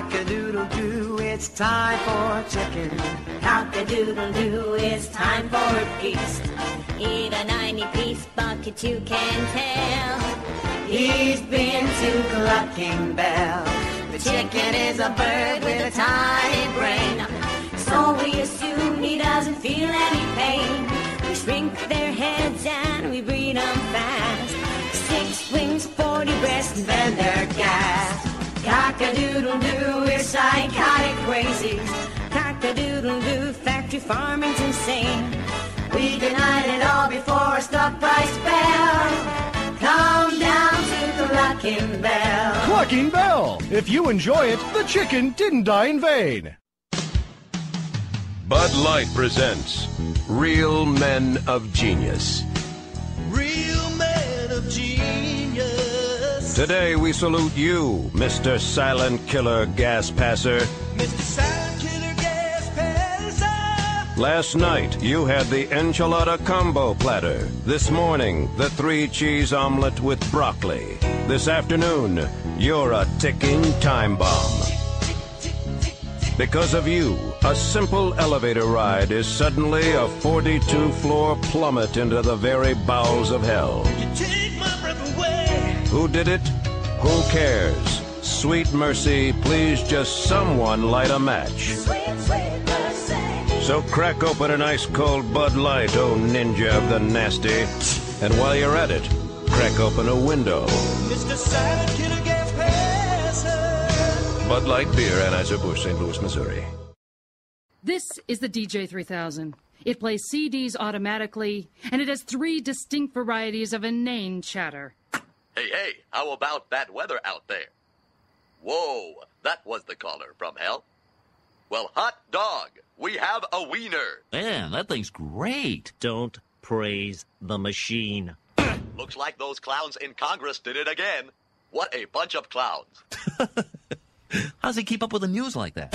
Cock-a-doodle-doo, it's time for chicken. Cock-a-doodle-doo, it's time for a feast. Eat a 90-piece bucket, you can tell. He's been to Clucking Bell. The chicken is a bird with a tiny brain. So we assume he doesn't feel any pain. We shrink their heads and we breed them fast. 6 wings, 40 breasts, and then they're gassed. Cock-a-doodle-doo, we're psychotic crazy. Cock-a-doodle-doo, factory farming's insane. We denied it all before a stock price fell. Come down to Clucking Bell. Clucking Bell! If you enjoy it, the chicken didn't die in vain. Bud Light presents Real Men of Genius. Real men of genius. Today we salute you, Mr. Silent Killer Gas Passer. Mr. Silent Killer Gas Passer. Last night you had the enchilada combo platter. This morning, the 3-cheese omelet with broccoli. This afternoon, you're a ticking time bomb. Because of you, a simple elevator ride is suddenly a 42-floor plummet into the very bowels of hell. You take my breath away. Who did it? Who cares? Sweet mercy, please just someone light a match. Sweet, sweet mercy. So crack open an ice-cold Bud Light, oh ninja of the nasty. And while you're at it, crack open a window. Mr. Silent Killer Gas Passer. Bud Light Beer, Anheuser-Busch, St. Louis, Missouri. This is the DJ 3000. It plays CDs automatically, and it has 3 distinct varieties of inane chatter. Hey, how about that weather out there? Whoa, that was the caller from hell. Well, hot dog, we have a wiener. Man, that thing's great. Don't praise the machine. Looks like those clowns in Congress did it again. What a bunch of clowns. How's he keep up with the news like that?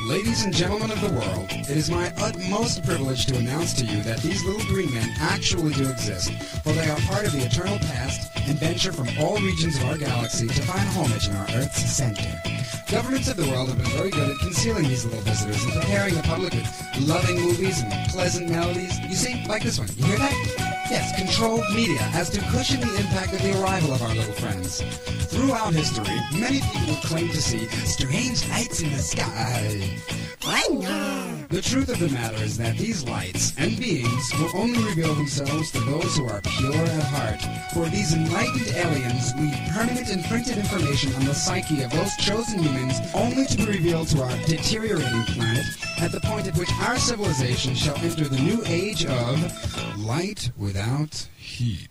Ladies and gentlemen of the world, it is my utmost privilege to announce to you that these little green men actually do exist, for they are part of the eternal past and venture from all regions of our galaxy to find homage in our Earth's center. Governments of the world have been very good at concealing these little visitors and preparing the public with loving movies and pleasant melodies. You see, like this one. You hear that? Yes, controlled media as to cushion the impact of the arrival of our little friends. Throughout history, many people would claim to see strange lights in the sky. The truth of the matter is that these lights and beings will only reveal themselves to those who are pure at heart. For these enlightened aliens leave permanent imprinted information on the psyche of those chosen humans, only to be revealed to our deteriorating planet at the point at which our civilization shall enter the new age of light without heat.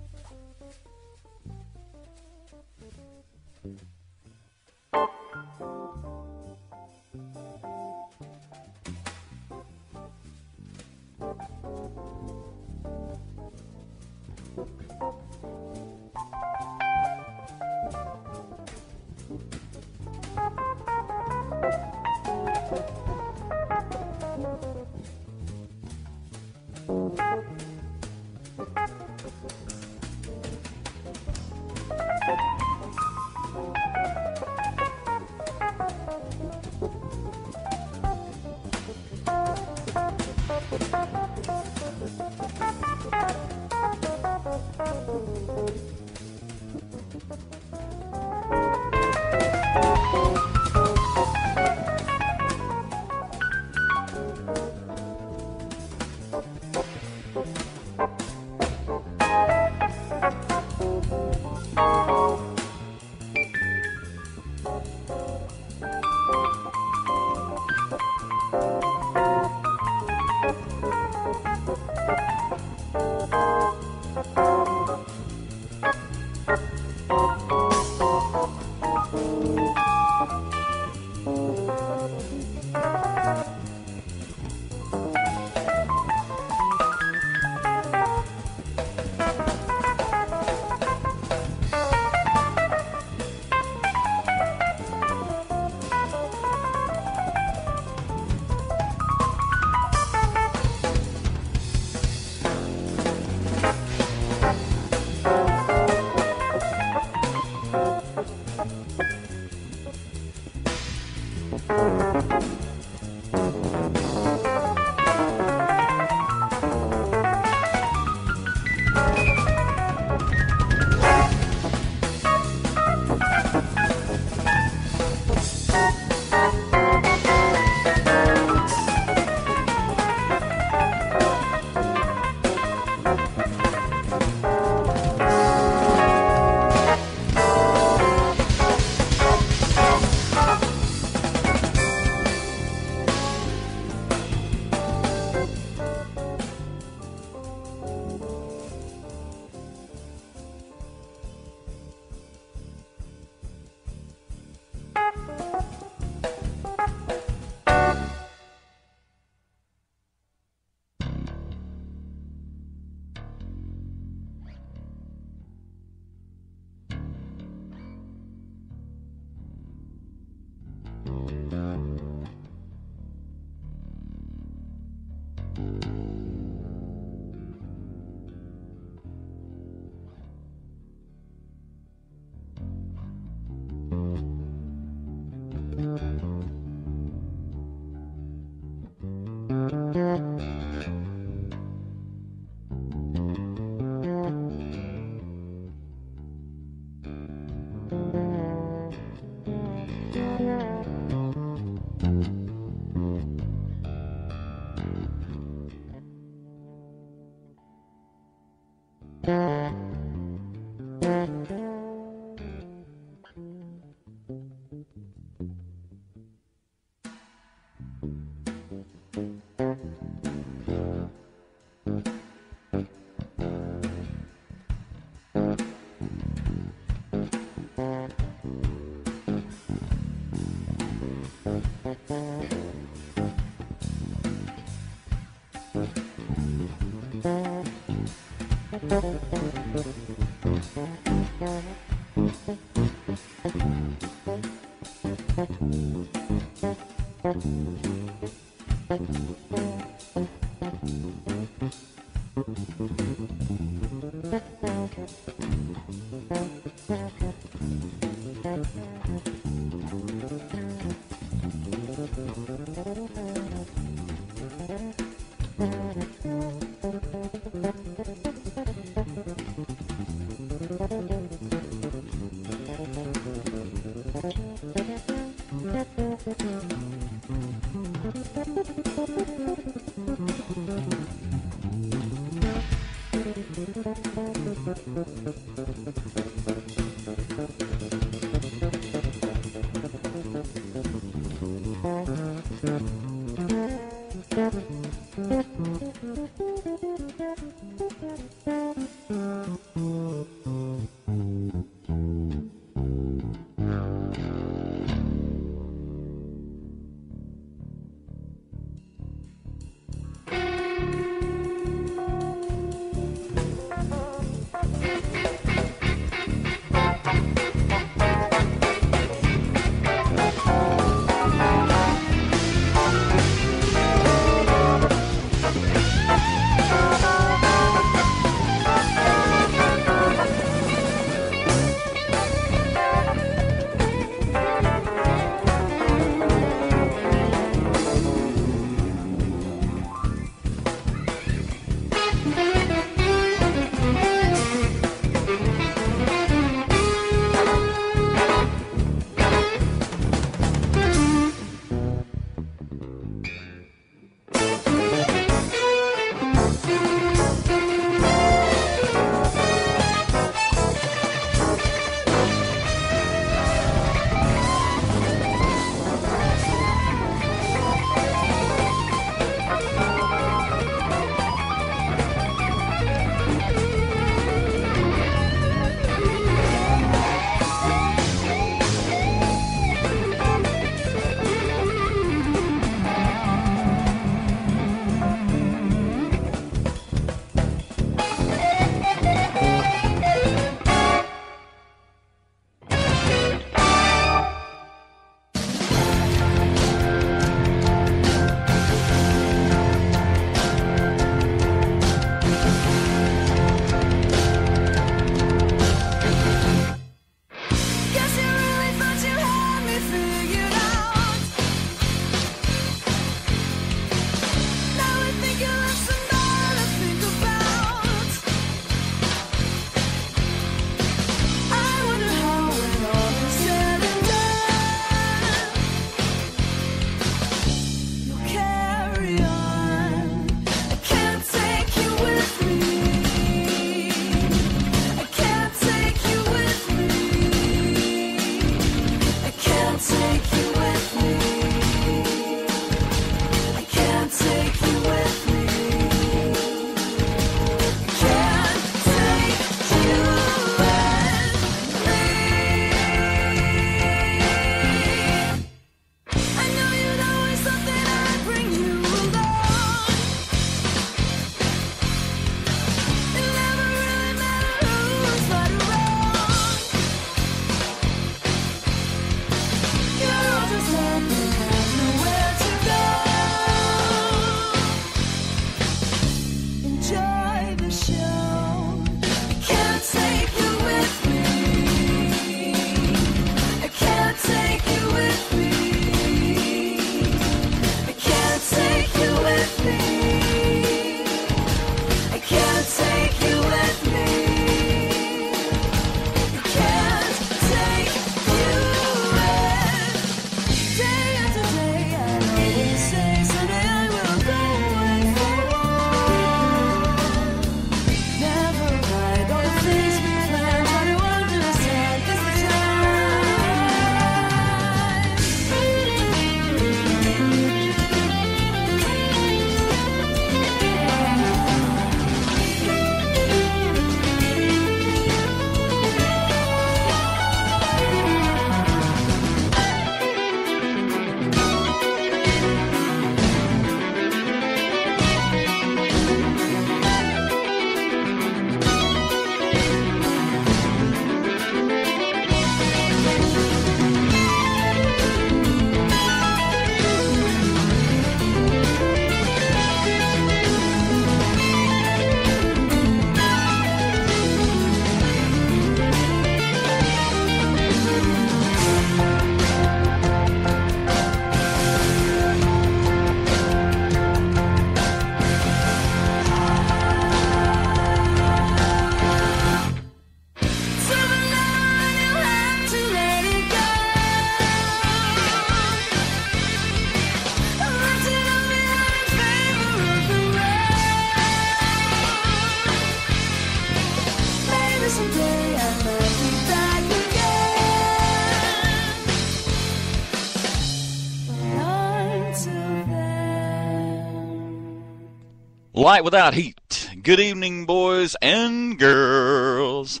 Light without heat. Good evening, boys and girls.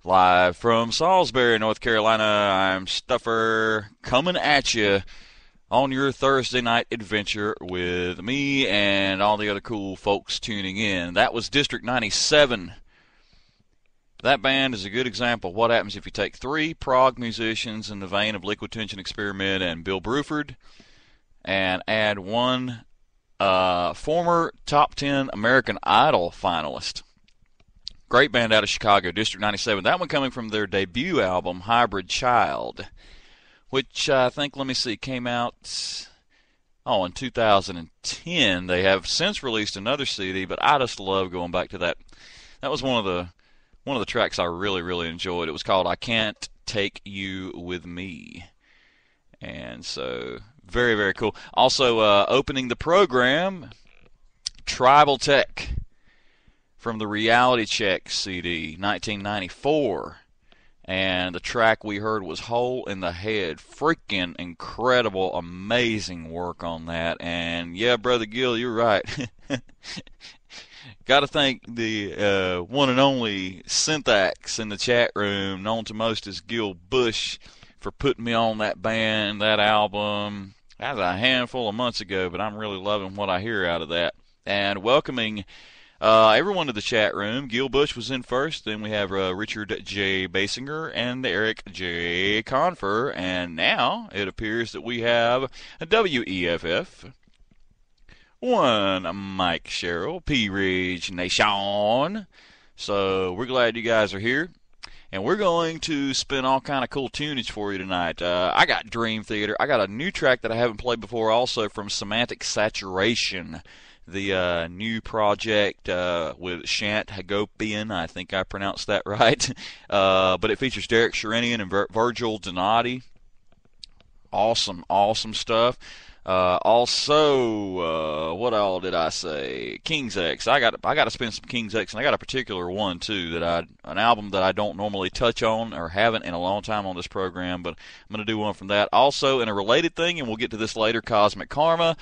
Live from Salisbury, North Carolina, I'm Stuffer, coming at you on your Thursday night adventure with me and all the other cool folks tuning in. That was District 97. That band is a good example of what happens if you take three prog musicians in the vein of Liquid Tension Experiment and Bill Bruford and add one former top 10 American Idol finalist. Great band out of Chicago, District 97. That one coming from their debut album, Hybrid Child, which I think, let me see, came out in 2010. They have since released another CD, but I just love going back to that. That was one of the tracks I really, really enjoyed. It was called I Can't Take You With Me. And so, very, very cool. Also, opening the program, Tribal Tech from the Reality Check CD, 1994. And the track we heard was Hole in the Head. Freaking incredible, amazing work on that. And yeah, Brother Gil, you're right. Got to thank the one and only Syntax in the chat room, known to most as Gil Bush, for putting me on that band, that album. That was a handful of months ago, but I'm really loving what I hear out of that. And welcoming everyone to the chat room. Gil Bush was in first. Then we have Richard J. Basinger and Eric J. Confer. And now it appears that we have a WEFF. One Mike Sherrill, P-Ridge Nation. So we're glad you guys are here. And we're going to spin all kind of cool tunage for you tonight. I got Dream Theater. I got a new track that I haven't played before also from Semantic Saturation, the new project with Shant Hagopian. I think I pronounced that right. But it features Derek Sherinian and Virgil Donati. Awesome, awesome stuff. Also, what all did I say? King's X. I got to spin some King's X, and I got a particular one too an album that I don't normally touch on or haven't in a long time on this program, but I'm going to do one from that. Also, in a related thing, and we'll get to this later, Cosmic Karma,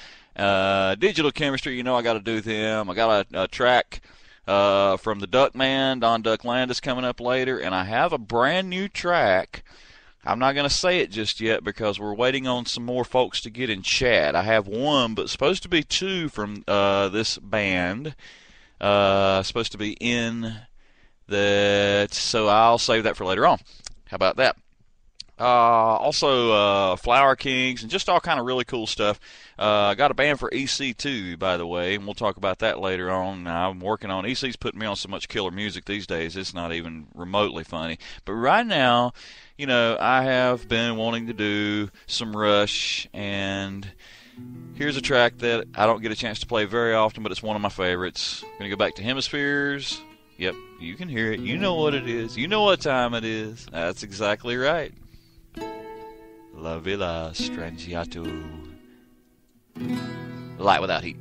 Digital Chemistry. You know I got to do them. I got a track from the Duckman, Don Duck Landis, coming up later, and I have a brand new track. I'm not going to say it just yet because we're waiting on some more folks to get in chat. I have one, but supposed to be two from this band. Supposed to be in that, so I'll save that for later on. How about that? Also, Flower Kings and just all kind of really cool stuff. I got a band for EC2, by the way, and we'll talk about that later on. I'm working on EC's putting me on so much killer music these days, it's not even remotely funny. But right now, you know, I have been wanting to do some Rush, and here's a track that I don't get a chance to play very often, but it's one of my favorites. I'm going to go back to Hemispheres. Yep, you can hear it. You know what it is. You know what time it is. That's exactly right. La Villa Strangiato. Light without heat.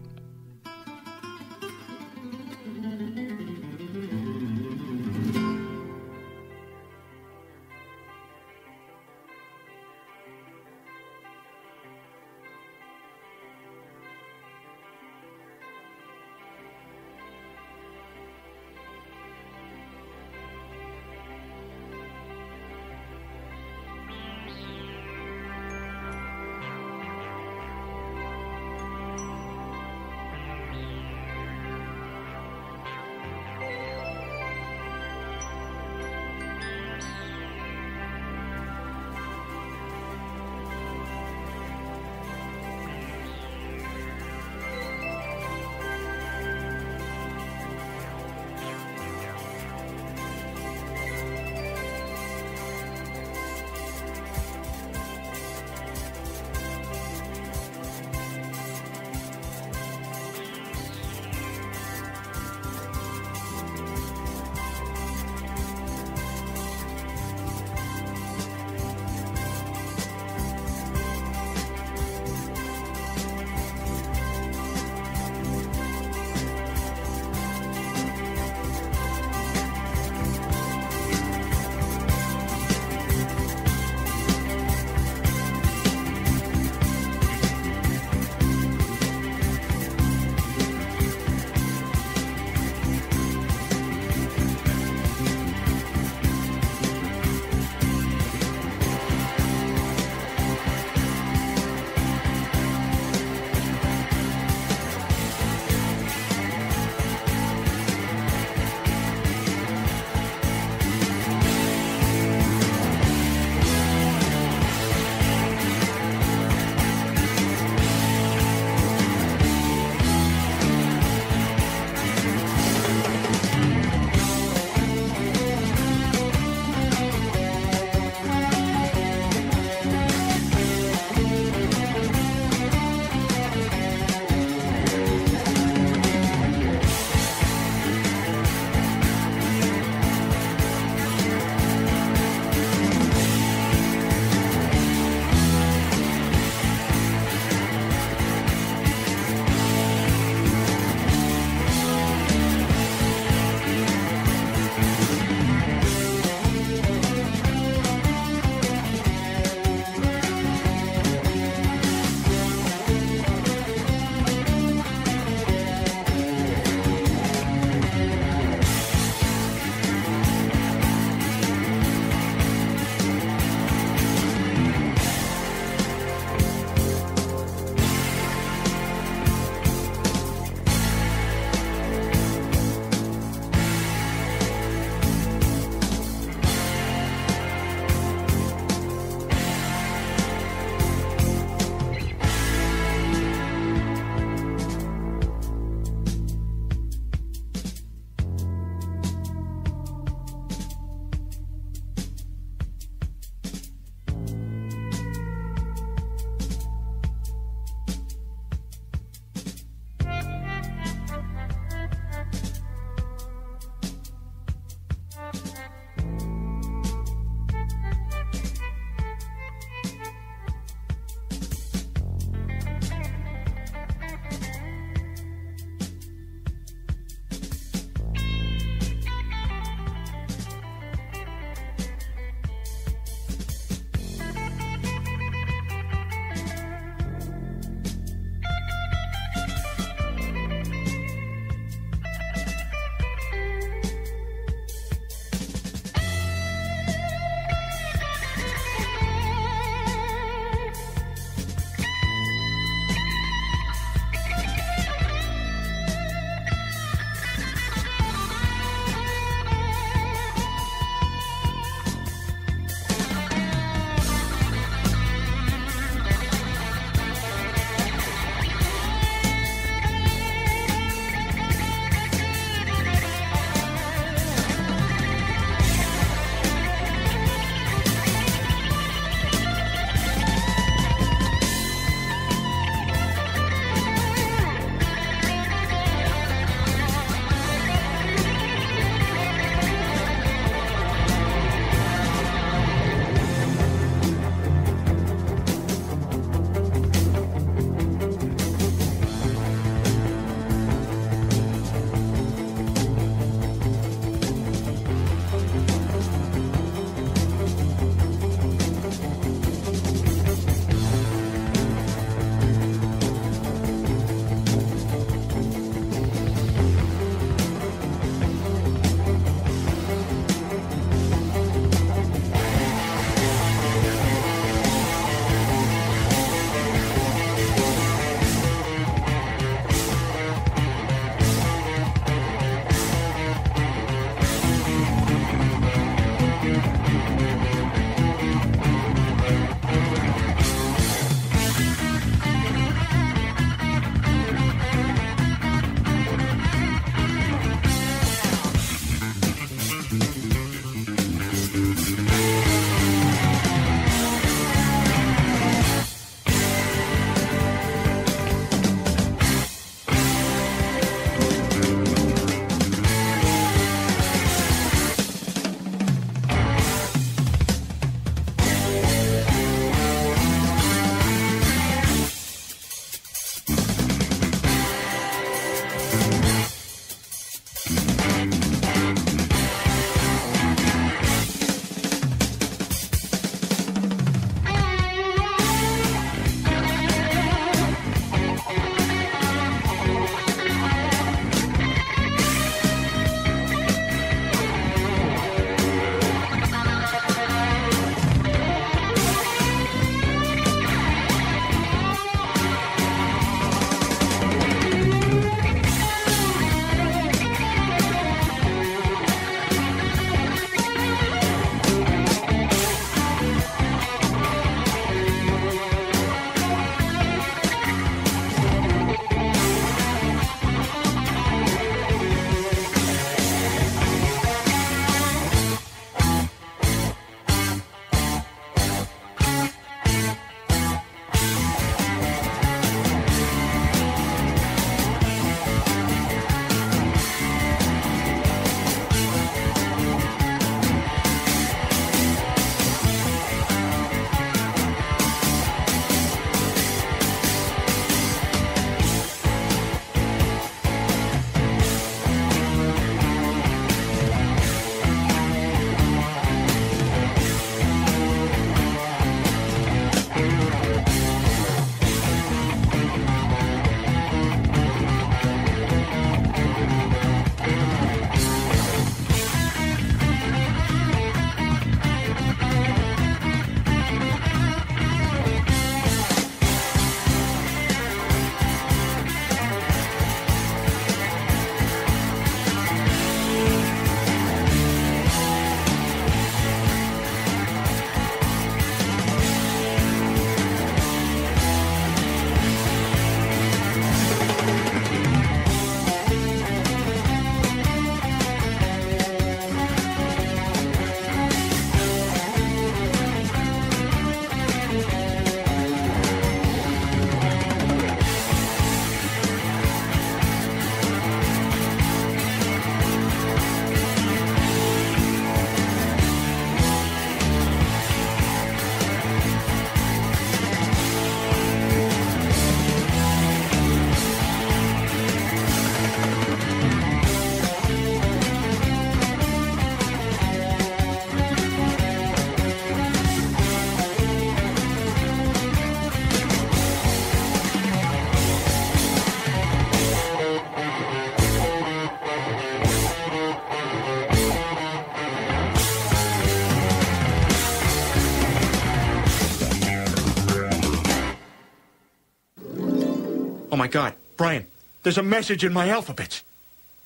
Oh, my God. Brian, there's a message in my alphabet.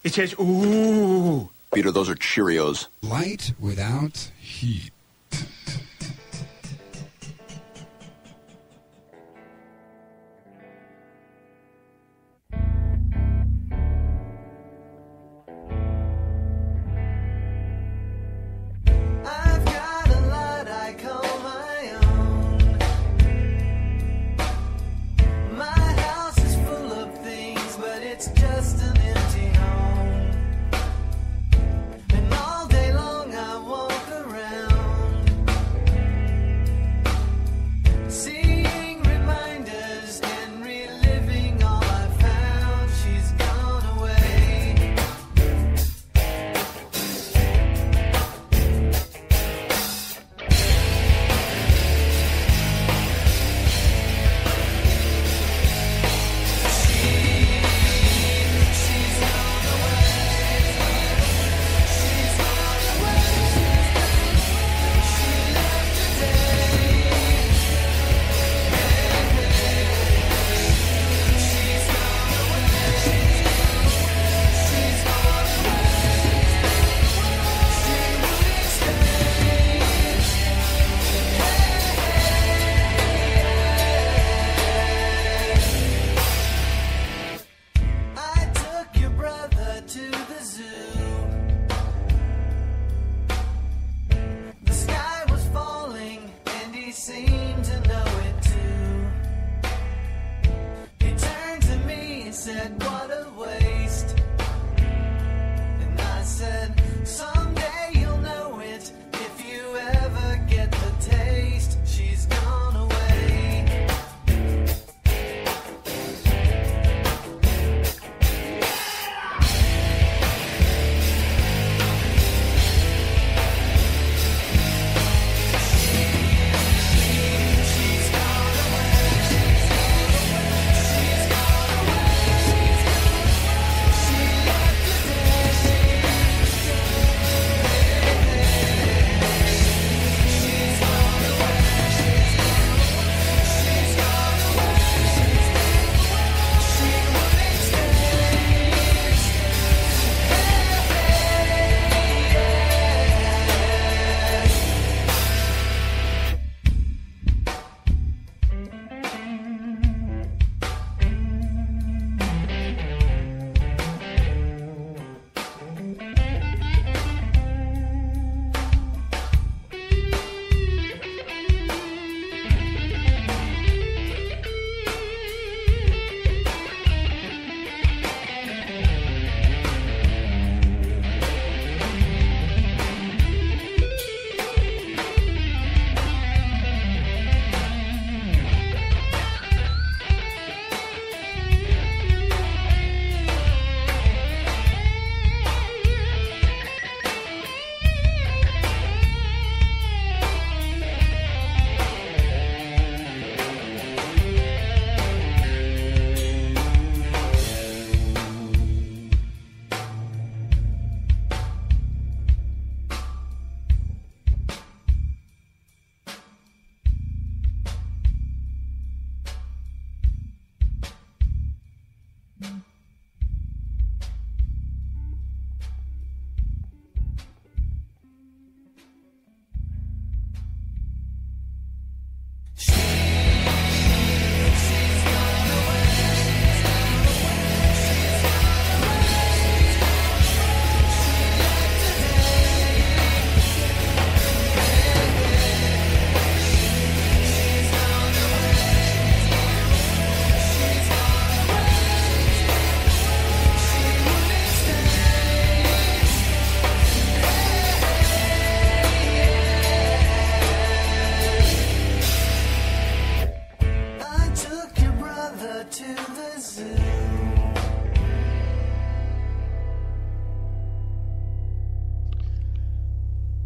It says, ooh. Peter, those are Cheerios. Light without heat. I've got a lot I call my own. My house is full of things, but it's just an empty home. And all day long I walk around, seeing reminders and reliving all I found. She's gone away. I took your brother to the zoo. The sky was falling and he seemed to know it too. He turned to me and said, what a waste. And I said, someday you'll know it if you ever get the taste. She's gone away.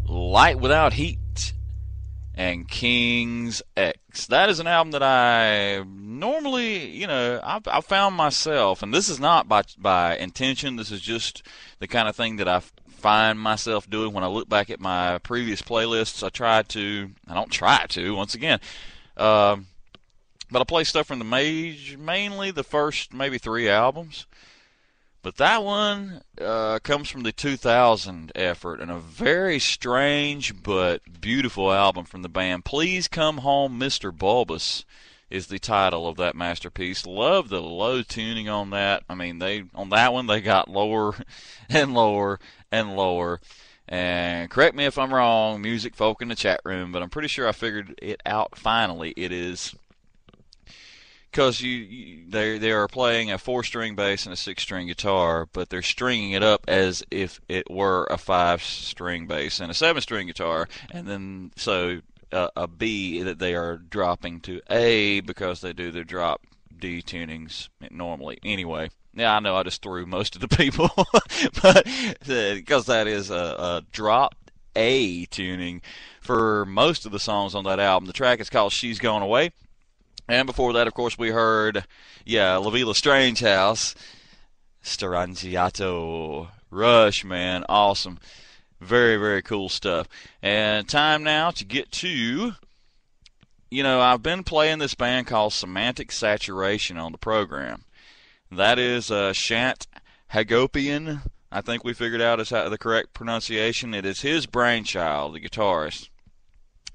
Light Without Heat and King's X. That is an album that I normally, I found myself, and this is not by intention, this is just the kind of thing that I find myself doing when I look back at my previous playlists. Once again, But I play stuff from the mainly the first maybe 3 albums. But that one comes from the 2000 effort, and a very strange but beautiful album from the band. Please Come Home, Mr. Bulbous is the title of that masterpiece. Love the low tuning on that. I mean, on that one they got lower and lower and lower. And correct me if I'm wrong, music folk in the chat room, but I'm pretty sure I figured it out finally. It is because they are playing a 4-string bass and a 6-string guitar, but they're stringing it up as if it were a 5-string bass and a 7-string guitar, and then so a B that they are dropping to A because they do their drop D tunings normally. Anyway, yeah, I know I just threw most of the people, but because that is a drop A tuning for most of the songs on that album. The track is called She's Gone Away. And before that, of course, we heard, La Villa Strange House, Strangiato, Rush, man, awesome. Very, very cool stuff. And time now to get to, I've been playing this band called Semantic Saturation on the program. That is Shant Hagopian, I think we figured out is the correct pronunciation. It is his brainchild, the guitarist.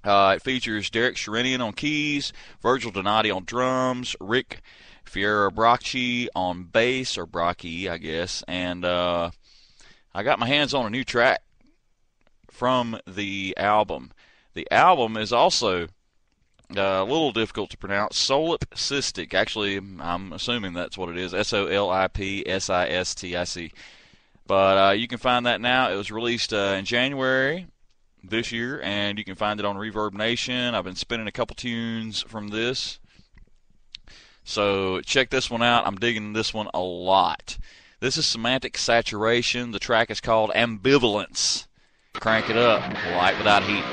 It features Derek Sherinian on keys, Virgil Donati on drums, Rick Fierabbracci on bass, or Bracci, I guess, and I got my hands on a new track from the album. The album is also a little difficult to pronounce, Solipsistic. Actually, I'm assuming that's what it is, Solipsistic. But you can find that now. It was released in January this year, and you can find it on Reverb Nation. I've been spinning a couple tunes from this, so check this one out. I'm digging this one a lot. This is Semantic Saturation. The track is called Ambivalence. Crank it up, light without heat.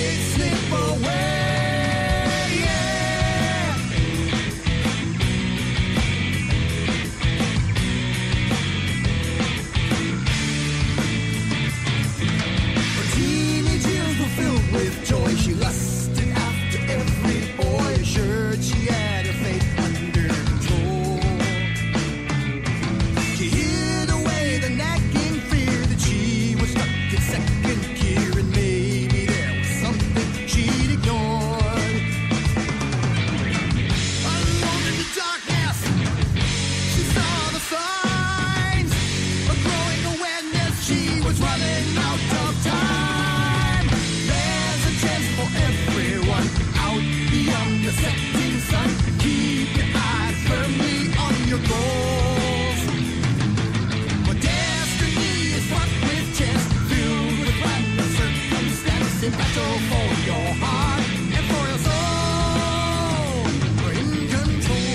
it slip away. Yeah. Her teenage years were filled with joy. She lusted after every boy, assured she had her fate under control. She hid away the nagging fear that she was stuck in second gear, and maybe there was something she'd ignored. Alone in the darkness, she saw the signs, a growing awareness she was running out of time. There's a chance for everyone out beyond the setting sun. Keep your eyes firmly on your goals. But destiny is fraught with chance, filled with random circumstance, in battle for your heart and for your soul. We're in control.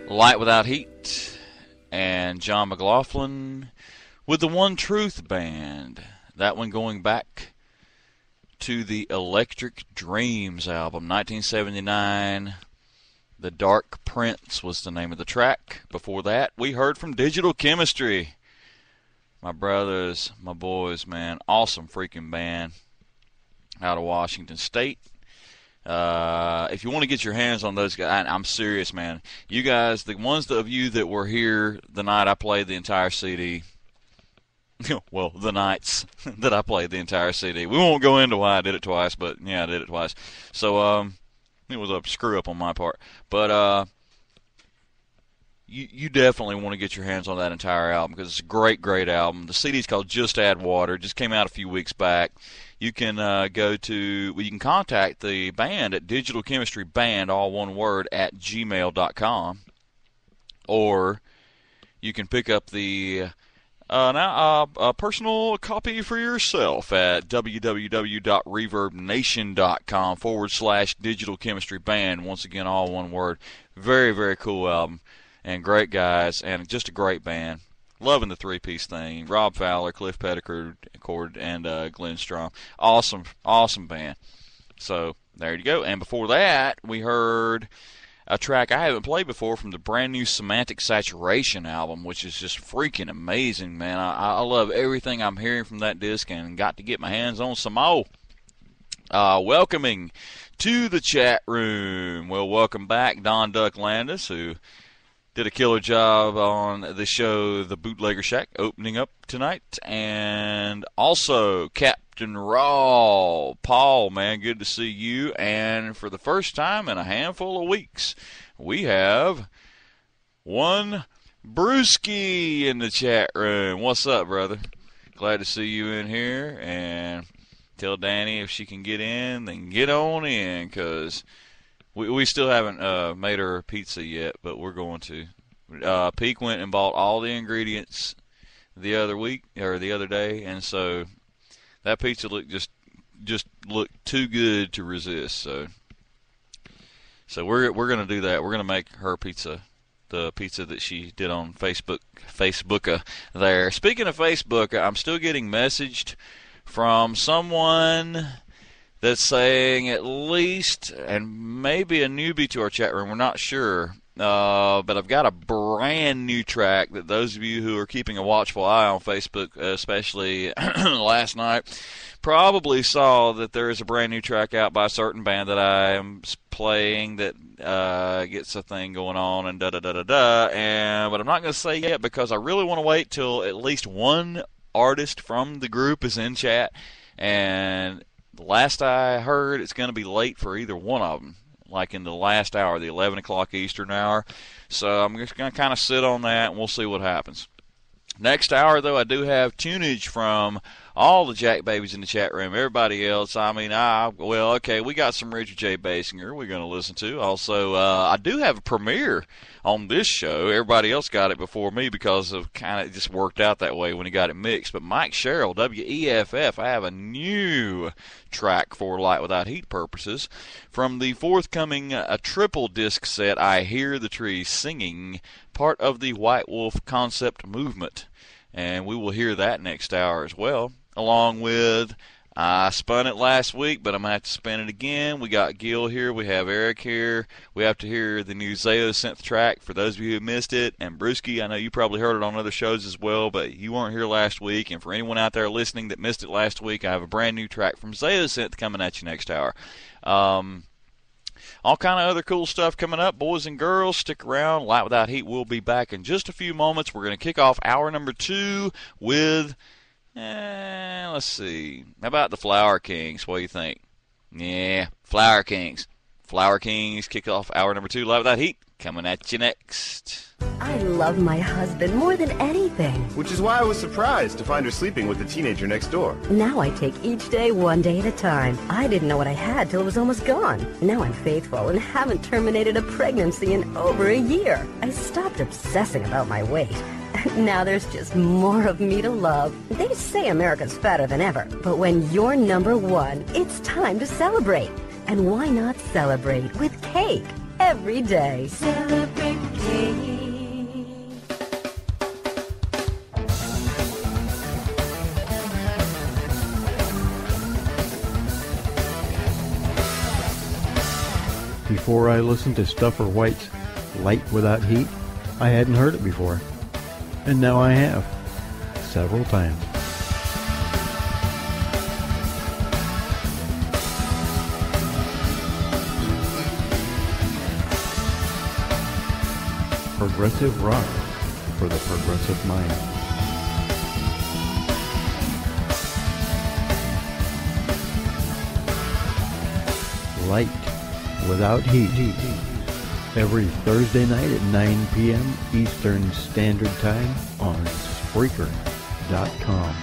Light Without Heat and John McLaughlin with the One Truth Band. That one going back to the Electric Dreams album, 1979. The Dark Prince was the name of the track. Before that, we heard from Digital Chemistry. My brothers, my boys, man, awesome freaking band out of Washington State. If you want to get your hands on those guys, I'm serious, man. You guys, the ones of you that were here the night I played the entire CD, well, the nights that I played the entire CD. We won't go into why I did it twice, but yeah, I did it twice. So it was a screw up on my part. But you definitely want to get your hands on that entire album because it's a great, great album. The CD's called Just Add Water. It just came out a few weeks back. You can you can contact the band at Digital Chemistry Band, all one word, at gmail.com. Or you can pick up the a personal copy for yourself at www.reverbnation.com/Digital Chemistry Band. Once again, all one word. Very, very cool album. And great guys, and just a great band. Loving the three-piece thing. Rob Fowler, Cliff Petticord, and Glenn Strom. Awesome, awesome band. So, there you go. And before that, we heard a track I haven't played before from the brand new Semantic Saturation album, which is just freaking amazing, man. I love everything I'm hearing from that disc and got to get my hands on some more. Welcoming to the chat room. Well, welcome back, Don Duck Landis, who did a killer job on the show The Bootlegger Shack, opening up tonight. And also Captain Raw. Paul, man, good to see you. And for the first time in a handful of weeks, we have one Brewski in the chat room. What's up, brother? Glad to see you in here. And tell Danny if she can get in, then get on in, because we still haven't made her pizza yet, but we're going to. Peak went and bought all the ingredients the other day, and so that pizza looked just looked too good to resist. So we're gonna do that. We're gonna make her pizza, the pizza that she did on Facebook there. Speaking of Facebook, I'm still getting messaged from someone that's saying at least, and maybe a newbie to our chat room, we're not sure, but I've got a brand new track that those of you who are keeping a watchful eye on Facebook, especially last night, probably saw that there is a brand new track out by a certain band that I am playing that gets a thing going on and da-da-da-da-da, but I'm not going to say yet because I really want to wait till at least one artist from the group is in chat, and last I heard, it's going to be late for either one of them, like in the last hour, the 11 o'clock Eastern hour. So I'm just going to kind of sit on that, and we'll see what happens. Next hour, though, I do have tunage from all the Jack Babies in the chat room. Everybody else, I mean, we got some Richard J. Basinger we're going to listen to. Also, I do have a premiere on this show. Everybody else got it before me because of kind of just worked out that way when he got it mixed. But Mike Sherrill, WEFF, I have a new track for Light Without Heat purposes from the forthcoming triple disc set, I Hear the Trees Singing, part of the White Wolf concept movement. And we will hear that next hour as well, along with, I spun it last week, but I'm going to have to spin it again. We got Gil here. We have Eric here. We have to hear the new Zayo synth track for those of you who missed it. And Brewski, I know you probably heard it on other shows as well, but you weren't here last week. And for anyone out there listening that missed it last week, I have a brand new track from Zayo synth coming at you next hour. All kind of other cool stuff coming up. Boys and girls, stick around. Light Without Heat will be back in just a few moments. We're going to kick off hour number 2 with, let's see, how about the Flower Kings? What do you think? Yeah, Flower Kings. Flower Kings kick off hour number 2. Light Without Heat coming at you next. I love my husband more than anything. Which is why I was surprised to find her sleeping with the teenager next door. Now I take each day one day at a time. I didn't know what I had till it was almost gone. Now I'm faithful and haven't terminated a pregnancy in over a year. I stopped obsessing about my weight. Now there's just more of me to love. They say America's fatter than ever, but when you're number one, it's time to celebrate. And why not celebrate with cake? every day. Celebrate K. Before I listened to Stuffer White's Light Without Heat, I hadn't heard it before. And now I have. Several times. Progressive rock for the progressive mind. Light Without Heat. Every Thursday night at 9 p.m. Eastern Standard Time on Spreaker.com.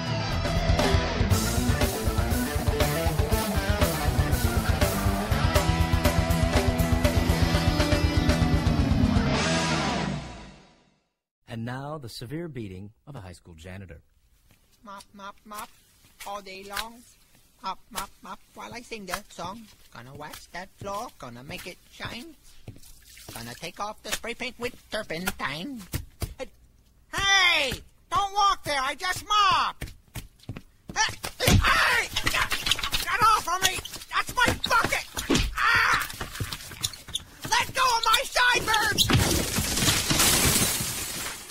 And now, the severe beating of a high school janitor. Mop, mop, mop, all day long. Mop, mop, mop, while I sing the song. Gonna wax that floor, gonna make it shine. Gonna take off the spray paint with turpentine. Hey! Don't walk there, I just mopped! Hey! Get off of me! That's my bucket! Ah! Let go of my sideburns!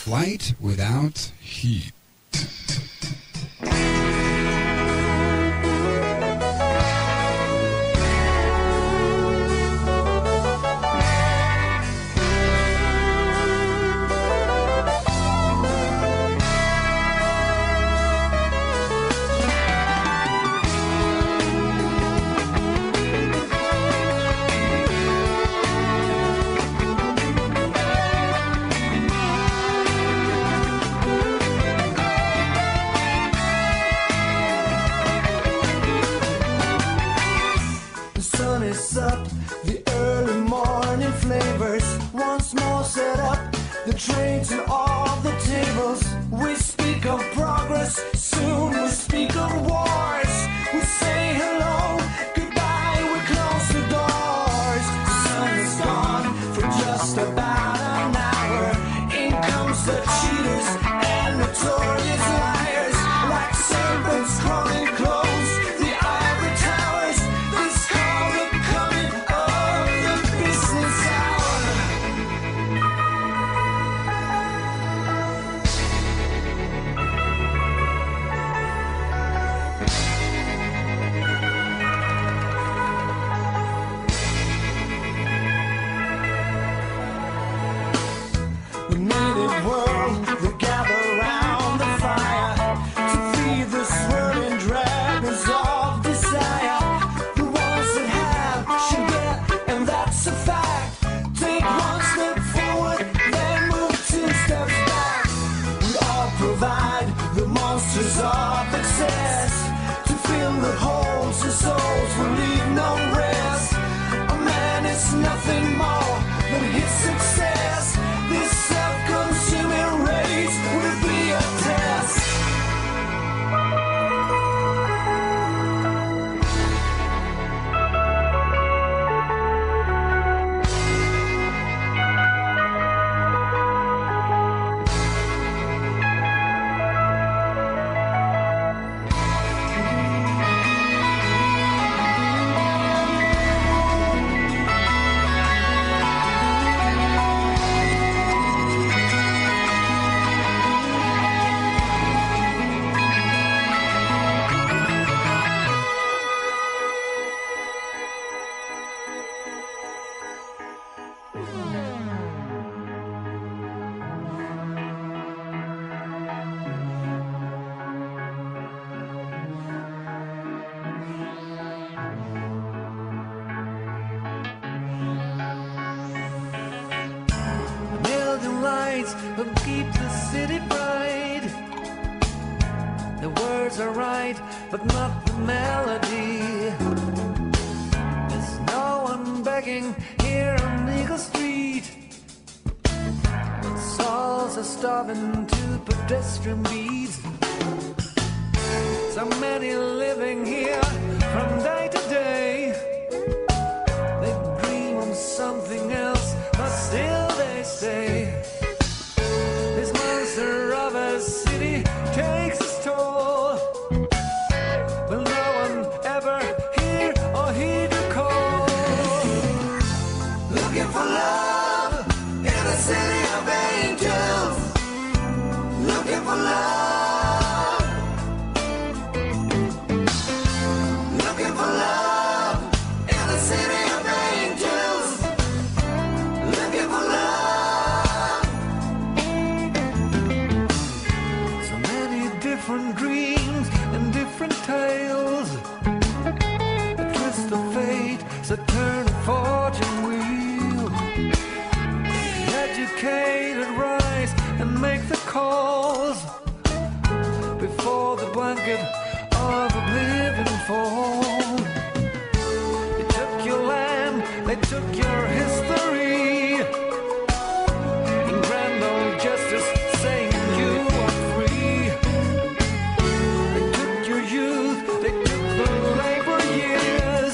Light Without Heat. The trains and all the tables. We speak of progress, soon we speak of wars. We say hello, goodbye, we close the doors. The sun is gone for just about an hour. In comes the cheaters and notorious liars. Like serpents crawling close, the ivory towers. This call the coming of the business hour. The native world, they gather round the fire to feed the swirling dragons of desire. The ones that have should get, and that's a fact. Take one step forward, then move 2 steps back. We all provide the monsters of excess to fill the holes and souls will leave no rest. A man is nothing more than his success. This self-consuming race will be a test. Million lights will keep the city bright. The words are right, but not the melody. There's no one begging here on Eagle Street, but souls are starving to pedestrian beats. So many living here from day to day. They dream of something else Looking for love in a city of angels. Looking for love. Looking for love in a city of angels. Looking for love. So many different dreams and different tales. A twist of fate, so turn a fortune wheel. The educated rise and make the calls before the blanket of oblivion falls. They took your land, they took your history. In grand old justice saying you are free. They took your youth, they took the labor years.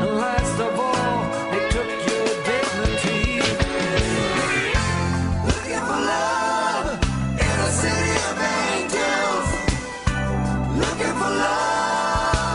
And last of all, they took your dignity. Looking for love in a city of angels. Looking for love.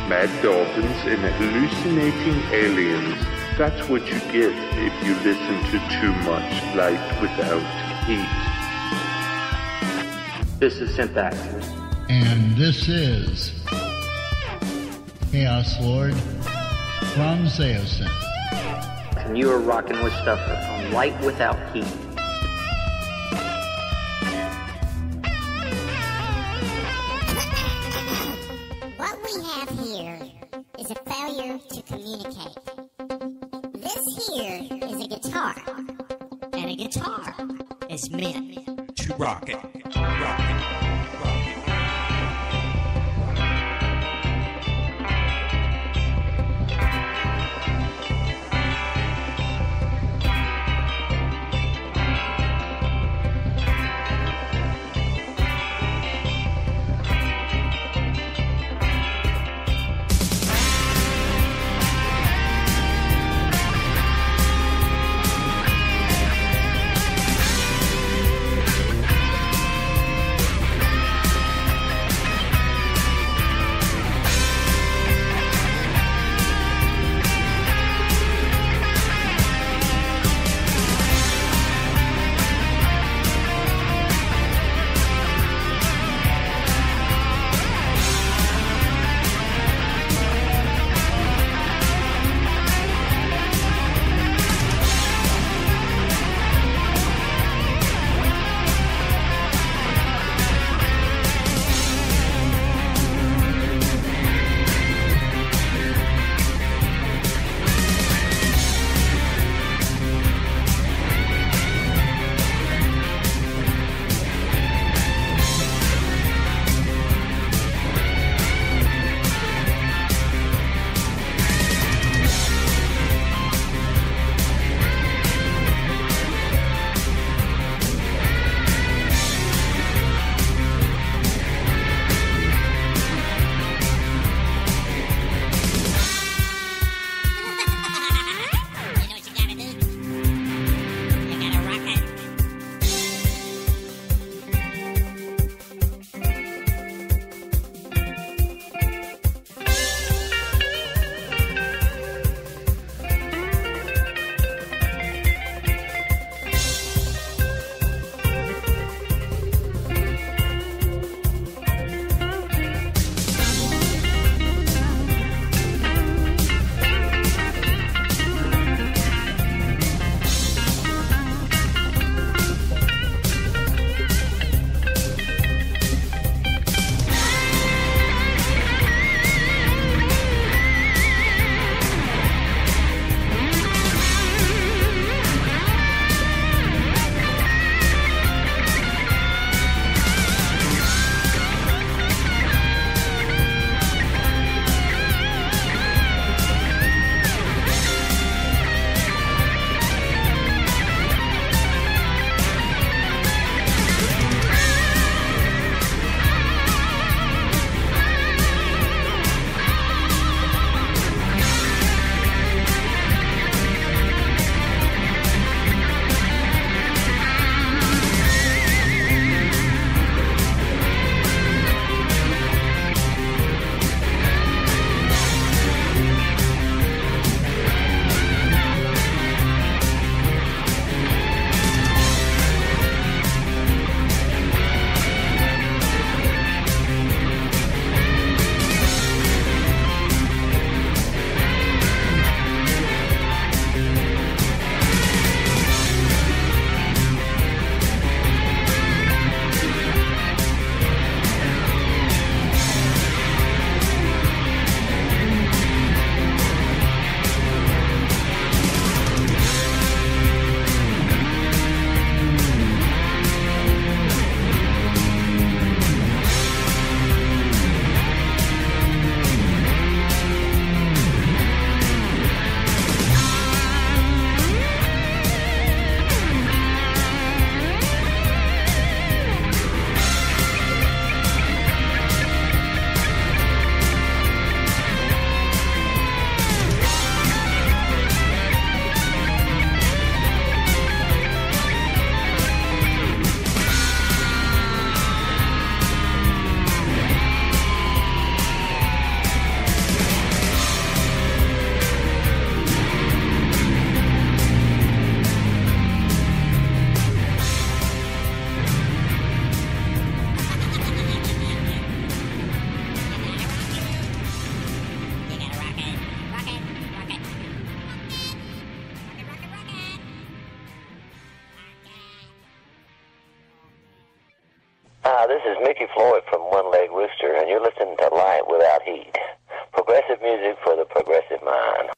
mad dolphins, and hallucinating aliens. That's what you get if you listen to too much light without heat. This is Syntax. And this is Chaos Lord from Zeosin. And you are rocking with Stuffer on Light Without Heat. What we have here is a failure to communicate. This here is a guitar, and a guitar is meant to rock it. Rock it. this is Mickey Floyd from One Leg Rooster, and you're listening to Light Without Heat. Progressive music for the progressive mind.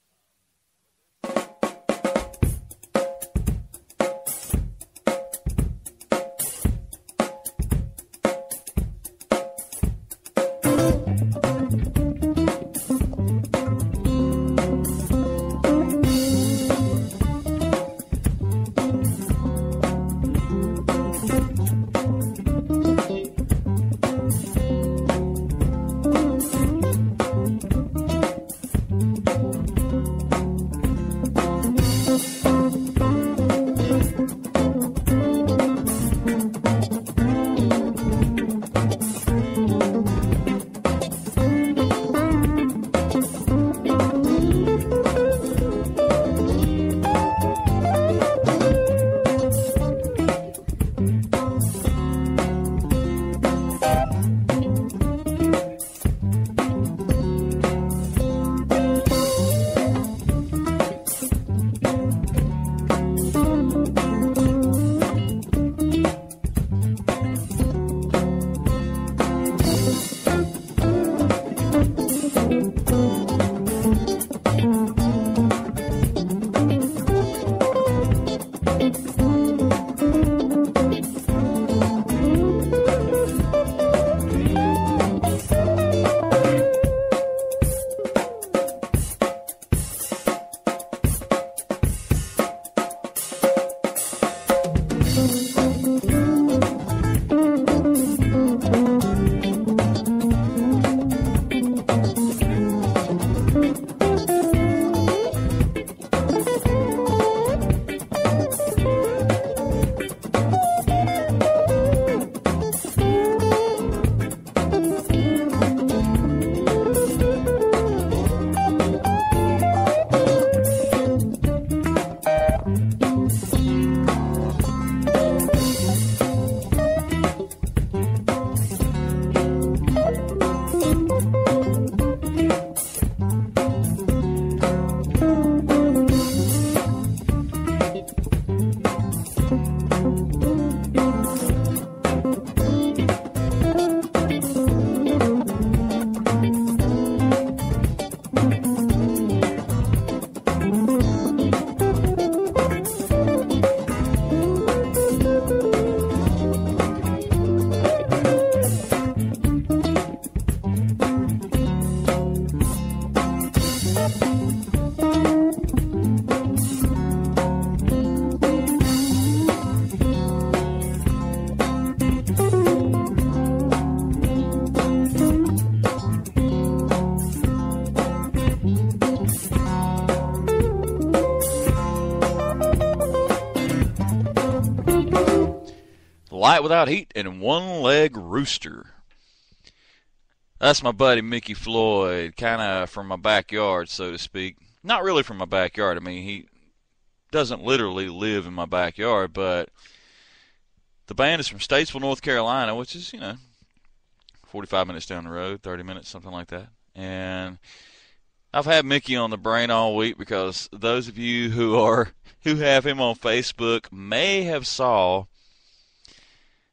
Light Without Heat and One Leg Rooster. That's my buddy Mickey Floyd, kind of from my backyard, so to speak. Not really from my backyard. I mean, he doesn't literally live in my backyard, but the band is from Statesville, North Carolina, which is, 45 minutes down the road, 30 minutes, something like that. And I've had Mickey on the brain all week because those of you who have him on Facebook may have saw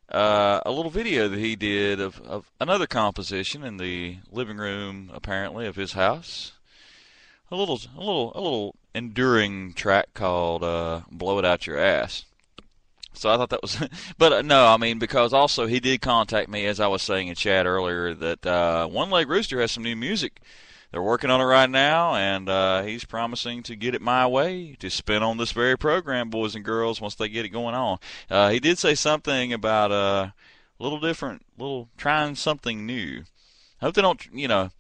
a little video that he did of another composition in the living room, apparently, of his house. A little enduring track called "Blow It Out Your Ass." So I thought that was, but no, I mean, because also he did contact me, as I was saying in chat earlier, that One Leg Rooster has some new music. They're working on it right now, and he's promising to get it my way to spin on this very program, boys and girls, once they get it going on. He did say something about a little different, trying something new. I hope they don't,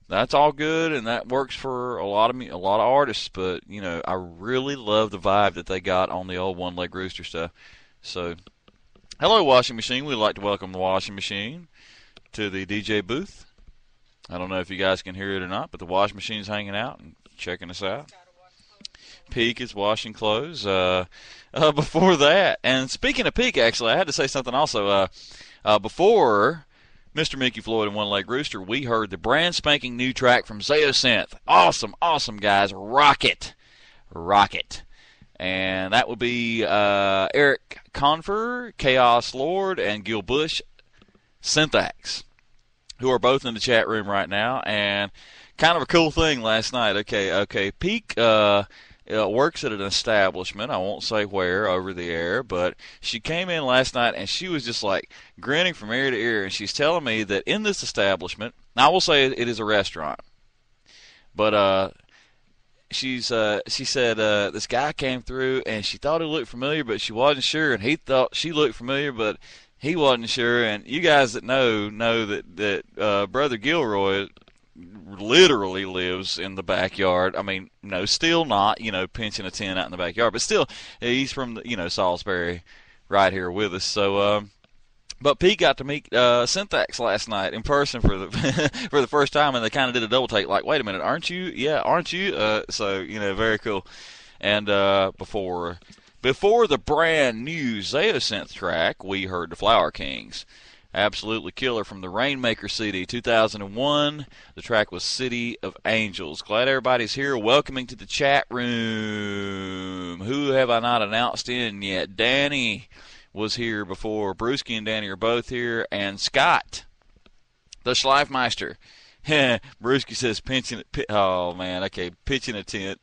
that's all good, and that works for a lot of artists, but, I really love the vibe that they got on the old One Leg Rooster stuff. So, hello, Washing Machine. We'd like to welcome the Washing Machine to the DJ booth. I don't know if you guys can hear it or not, but the washing machine's hanging out and checking us out. Peak is washing clothes. Before that, and speaking of Peak, actually, I had to say something also. Before Mr. Mickey Floyd and One Leg Rooster, we heard the brand spanking new track from Zeosynth. Awesome, guys. Rocket. And that would be Eric Confer, Chaos Lord, and Gil Bush Syntax, who are both in the chat room right now, and kind of a cool thing last night. Okay. Peak works at an establishment. I won't say where over the air, but she came in last night, and she was just like grinning from ear to ear, and she's telling me that in this establishment, I will say it is a restaurant, but she said this guy came through, and she thought he looked familiar, but she wasn't sure, and he thought she looked familiar, but he wasn't sure. And you guys that know that Brother Gilroy literally lives in the backyard. I mean, no, still not, pinching a tent out in the backyard, but still, he's from, Salisbury right here with us. So, but Pete got to meet Syntax last night in person for the for the first time, and they kind of did a double take, like, wait a minute, aren't you? Yeah, aren't you? So, very cool. And before the brand new Zeosynth track, we heard the Flower Kings. Absolutely killer from the Rainmaker CD, 2001. The track was City of Angels. Glad everybody's here. Welcoming to the chat room. Who have I not announced in yet? Danny was here before. Brewski and Danny are both here. And Scott, the Schleifmeister. Brewski says pitching a tent.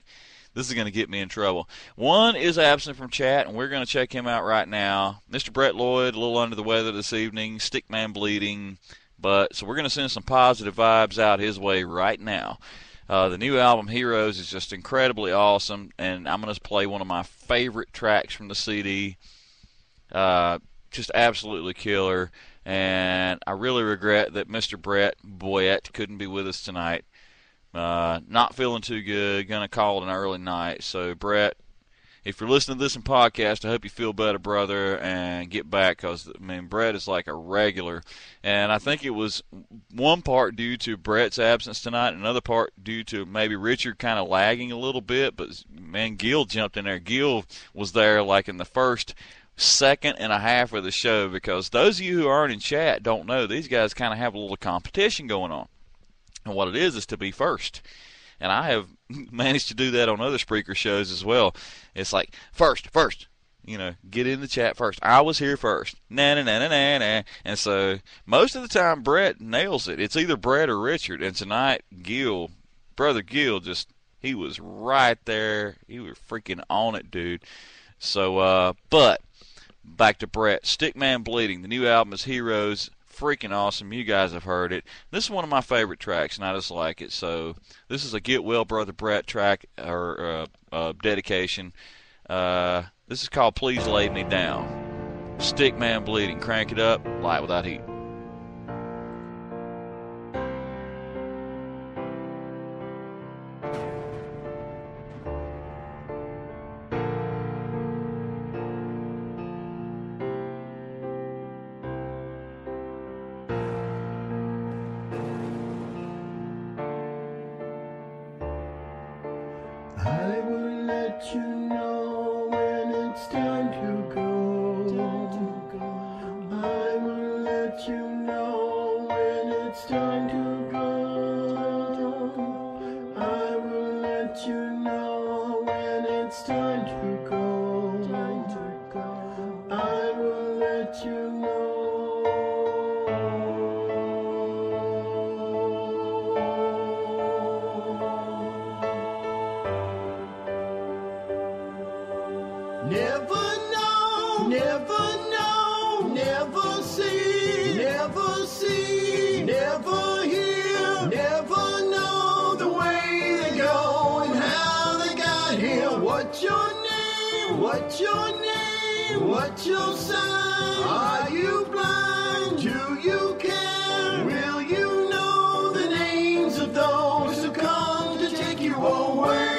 This is going to get me in trouble. One is absent from chat, and we're going to check him out right now. Mr. Brett Lloyd, a little under the weather this evening, stickman bleeding. So we're going to send some positive vibes out his way right now. The new album, Heroes, is just incredibly awesome, and I'm going to play one of my favorite tracks from the CD. Just absolutely killer, and I really regret that Mr. Brett Boyette couldn't be with us tonight. Not feeling too good, gonna call it an early night. So, Brett, if you're listening to this in podcast, I hope you feel better, brother, and get back, because, Brett is like a regular. And I think it was one part due to Brett's absence tonight, another part due to maybe Richard kind of lagging a little bit, but, Gil jumped in there. Gil was there like in the first second and a half of the show, because those of you who aren't in chat don't know, these guys kind of have a little competition going on. And what it is to be first. And I have managed to do that on other Spreaker shows as well. It's like, first. Get in the chat first. I was here first. Na. And so most of the time, Brett nails it. It's either Brett or Richard. And tonight, Brother Gil, he was right there. He was freaking on it, dude. So, but back to Brett. Stickman Bleeding. The new album is Heroes. Freaking awesome. You guys have heard it. This is one of my favorite tracks, and I just like it. So this is a Get Well Brother Brett track, or dedication. This is called Please Lay Me Down. Stickman Bleeding. Crank it up. Light without heat. I will let you know when it's time to go. I will let you know when it's time to go. I will let you know when it's time to go. I will let you know. Never know, never see, never hear, never know the way they go and how they got here. What's your name? What's your name? What's your sign? Are you blind? Do you care? Will you know the names of those who come to take you away?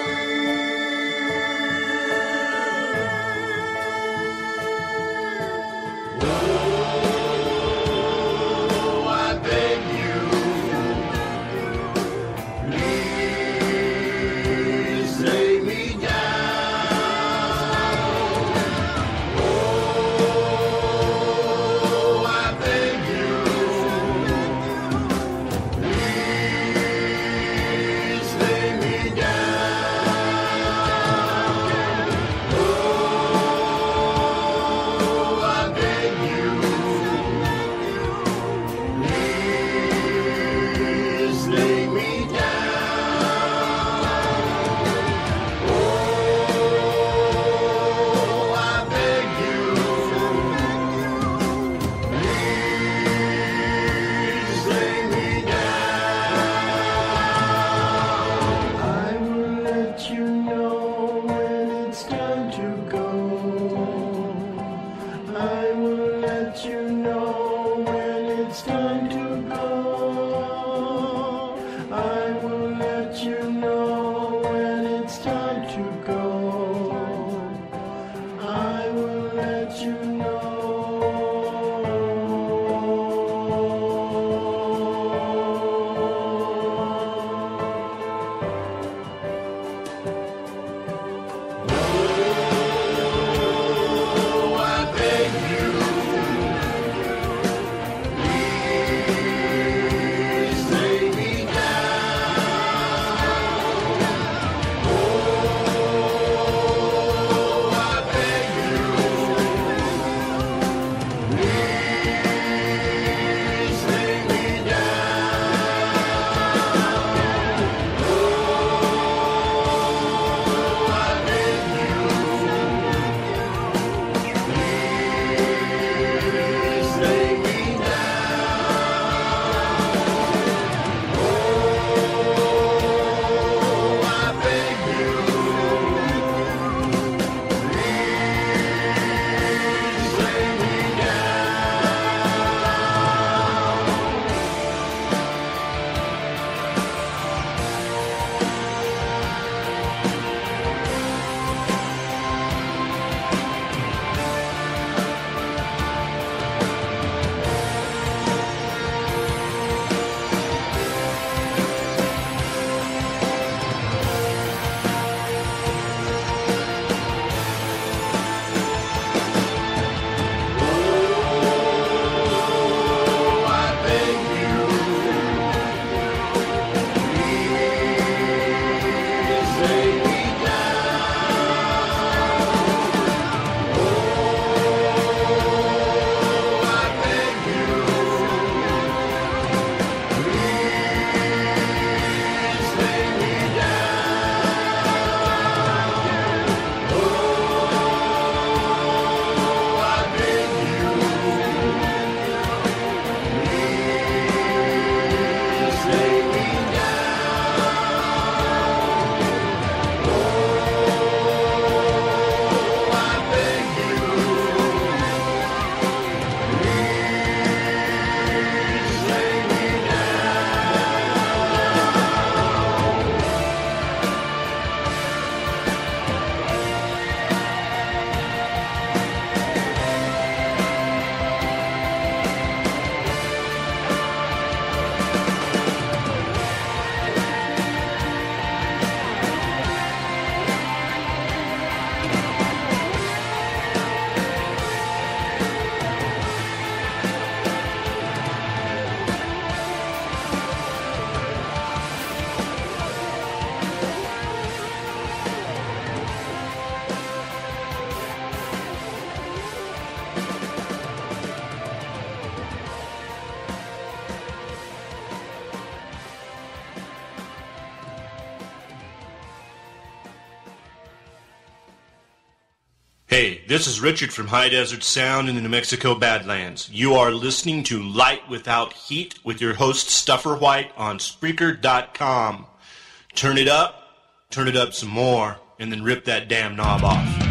Hey, this is Richard from High Desert Sound in the New Mexico Badlands. You are listening to Light Without Heat with your host Stuffer White on Spreaker.com. Turn it up some more, and then rip that damn knob off.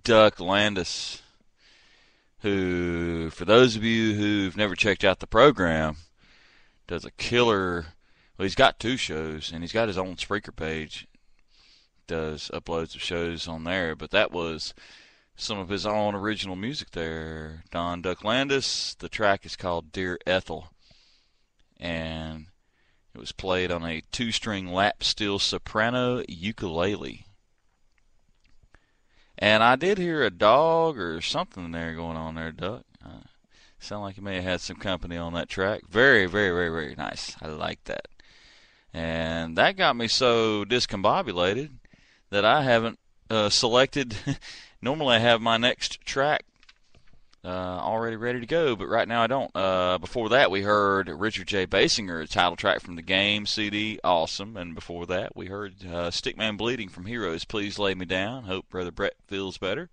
Duck Landis, who, for those of you who've never checked out the program, does a killer. Well, he's got 2 shows, and he's got his own Spreaker page. Does uploads of shows on there, but that was some of his own original music there. Don Duck Landis. The track is called Dear Ethel, and it was played on a 2-string lap steel soprano ukulele. And I did hear a dog or something there going on there, Duck. Sound like you may have had some company on that track. Very, very, very, very nice. I like that. And that got me so discombobulated that I haven't selected. Normally I have my next track already ready to go, but right now I don't. Before that, we heard Richard J. Basinger, a title track from the Game CD, awesome. And before that, we heard Stickman Bleeding from Heroes, Please Lay Me Down. Hope Brother Brett feels better,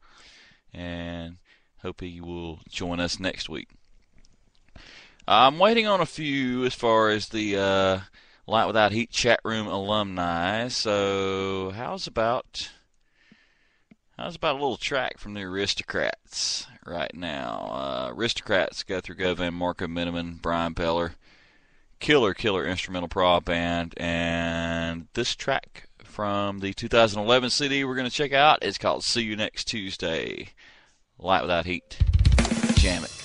and hope he will join us next week. I'm waiting on a few as far as the Light Without Heat chat room alumni. So how's about a little track from the Aristocrats right now? Aristocrats, Guthrie Govan, Marco Miniman, Brian Peller, killer instrumental prog band, and this track from the 2011 CD we're going to check out is called See You Next Tuesday. Light Without Heat. Jam it.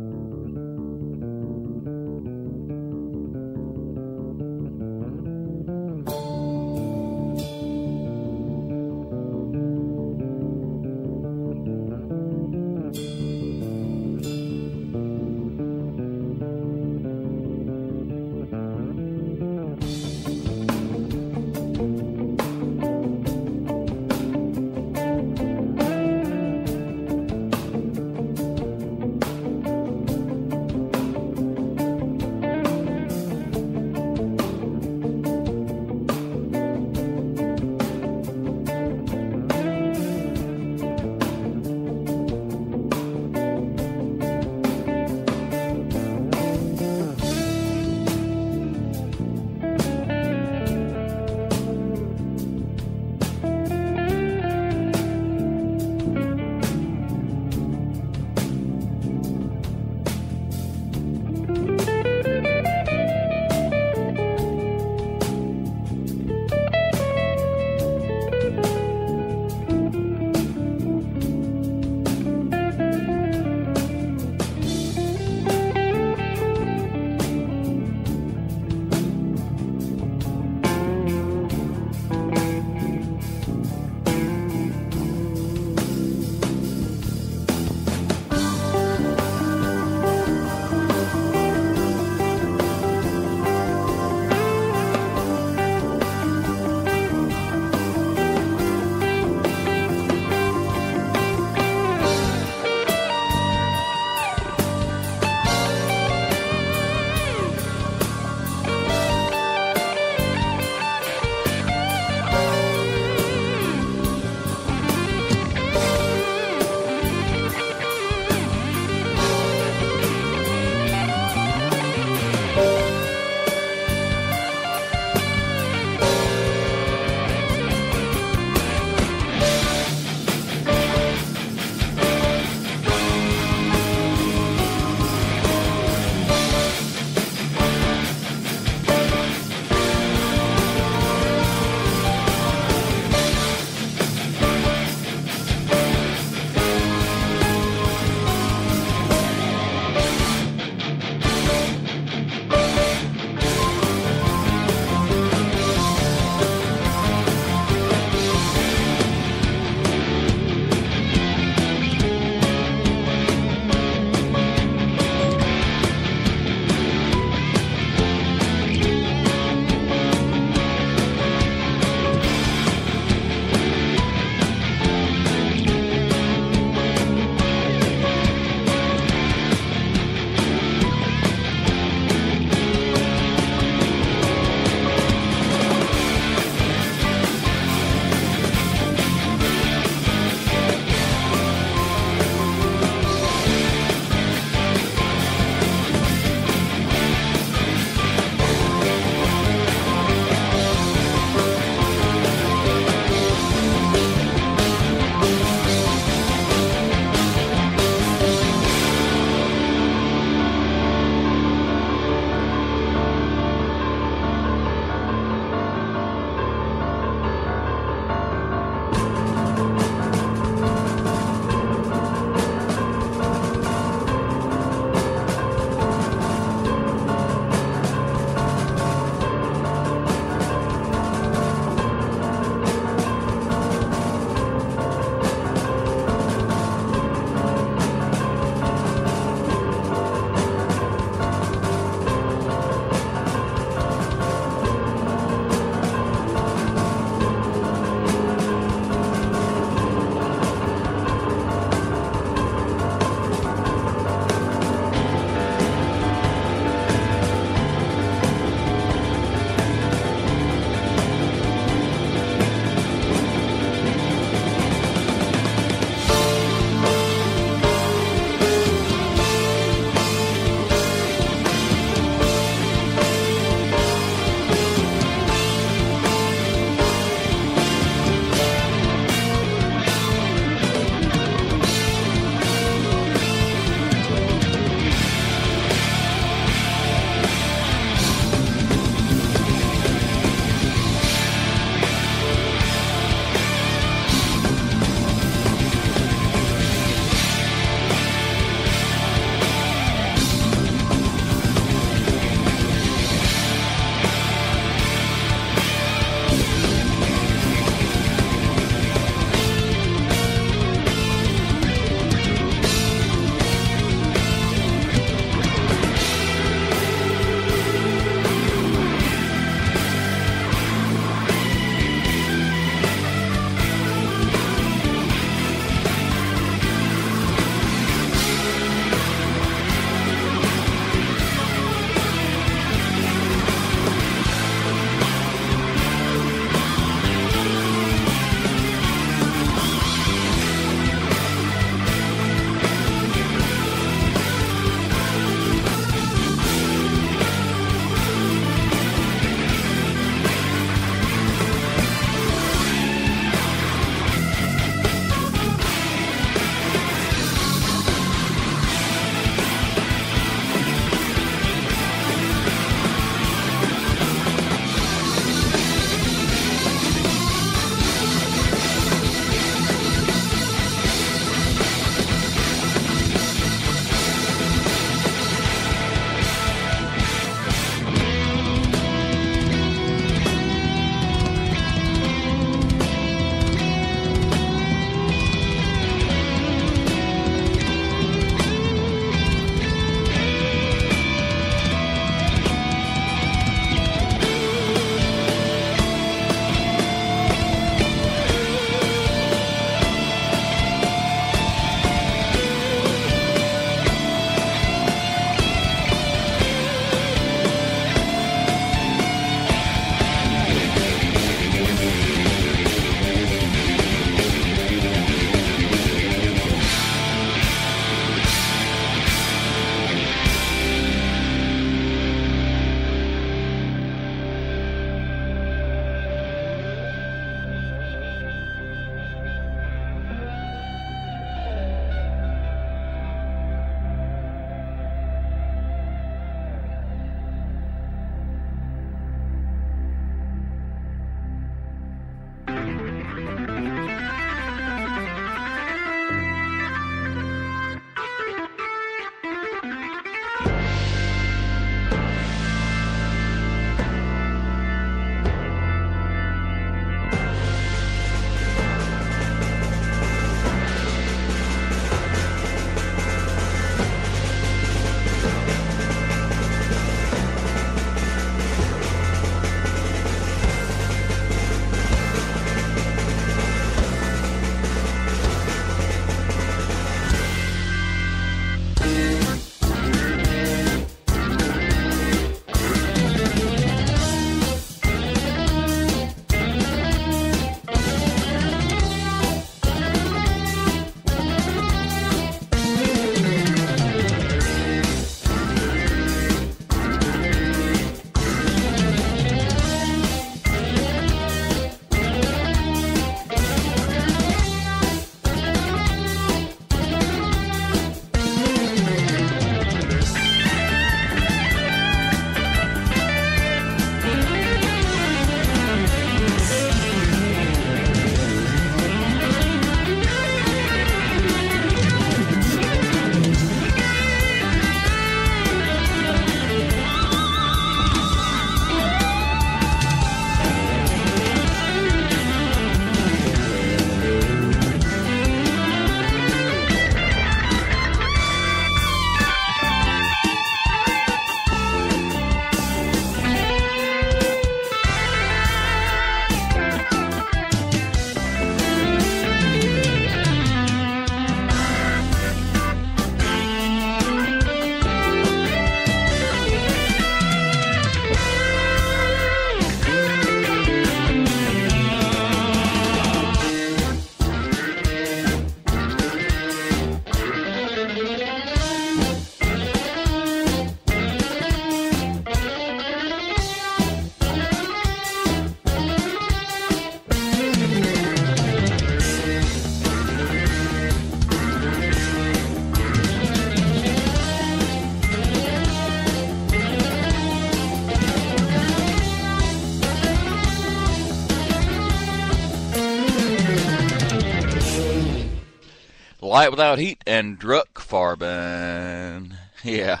Light Without Heat and Druckfarben. Yeah.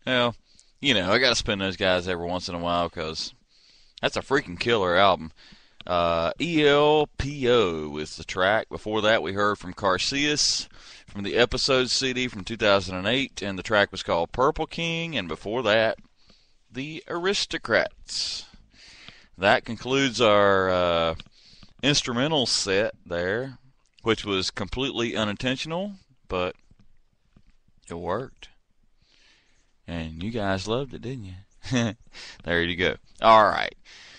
Well, you know, I got to spin those guys every once in a while because that's a freaking killer album. ELPO is the track. Before that, we heard from Carcias from the Episode CD from 2008, and the track was called Purple King, and before that, the Aristocrats. That concludes our instrumental set there, which was completely unintentional, but it worked. And you guys loved it, didn't you? There you go. All right.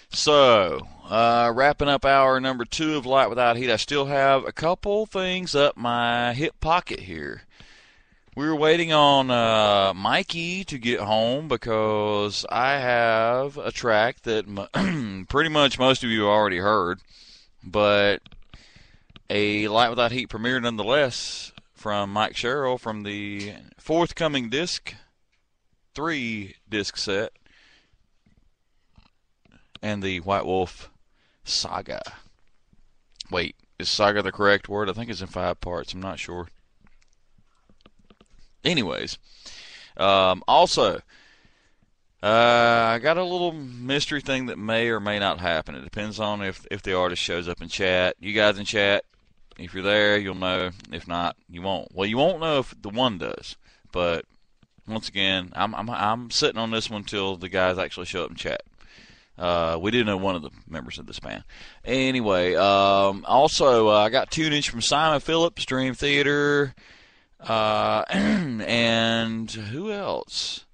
So, wrapping up hour number 2 of Light Without Heat, I still have a couple things up my hip pocket here. We were waiting on Mikey to get home because I have a track that pretty much most of you already heard, but a Light Without Heat premiere nonetheless from Mike Sherrill from the forthcoming disc, 3-disc set, and the White Wolf Saga. Wait, is Saga the correct word? I think it's in 5 parts. I'm not sure. Anyways, also, I got a little mystery thing that may or may not happen. It depends on if the artist shows up in chat. You guys in chat, if you're there, you'll know. If not, you won't. Well, you won't know if the one does. But once again, I'm sitting on this one till the guys actually show up in chat. We do know one of the members of this band. Anyway, also, I got tunage from Simon Phillips, Dream Theater, and who else?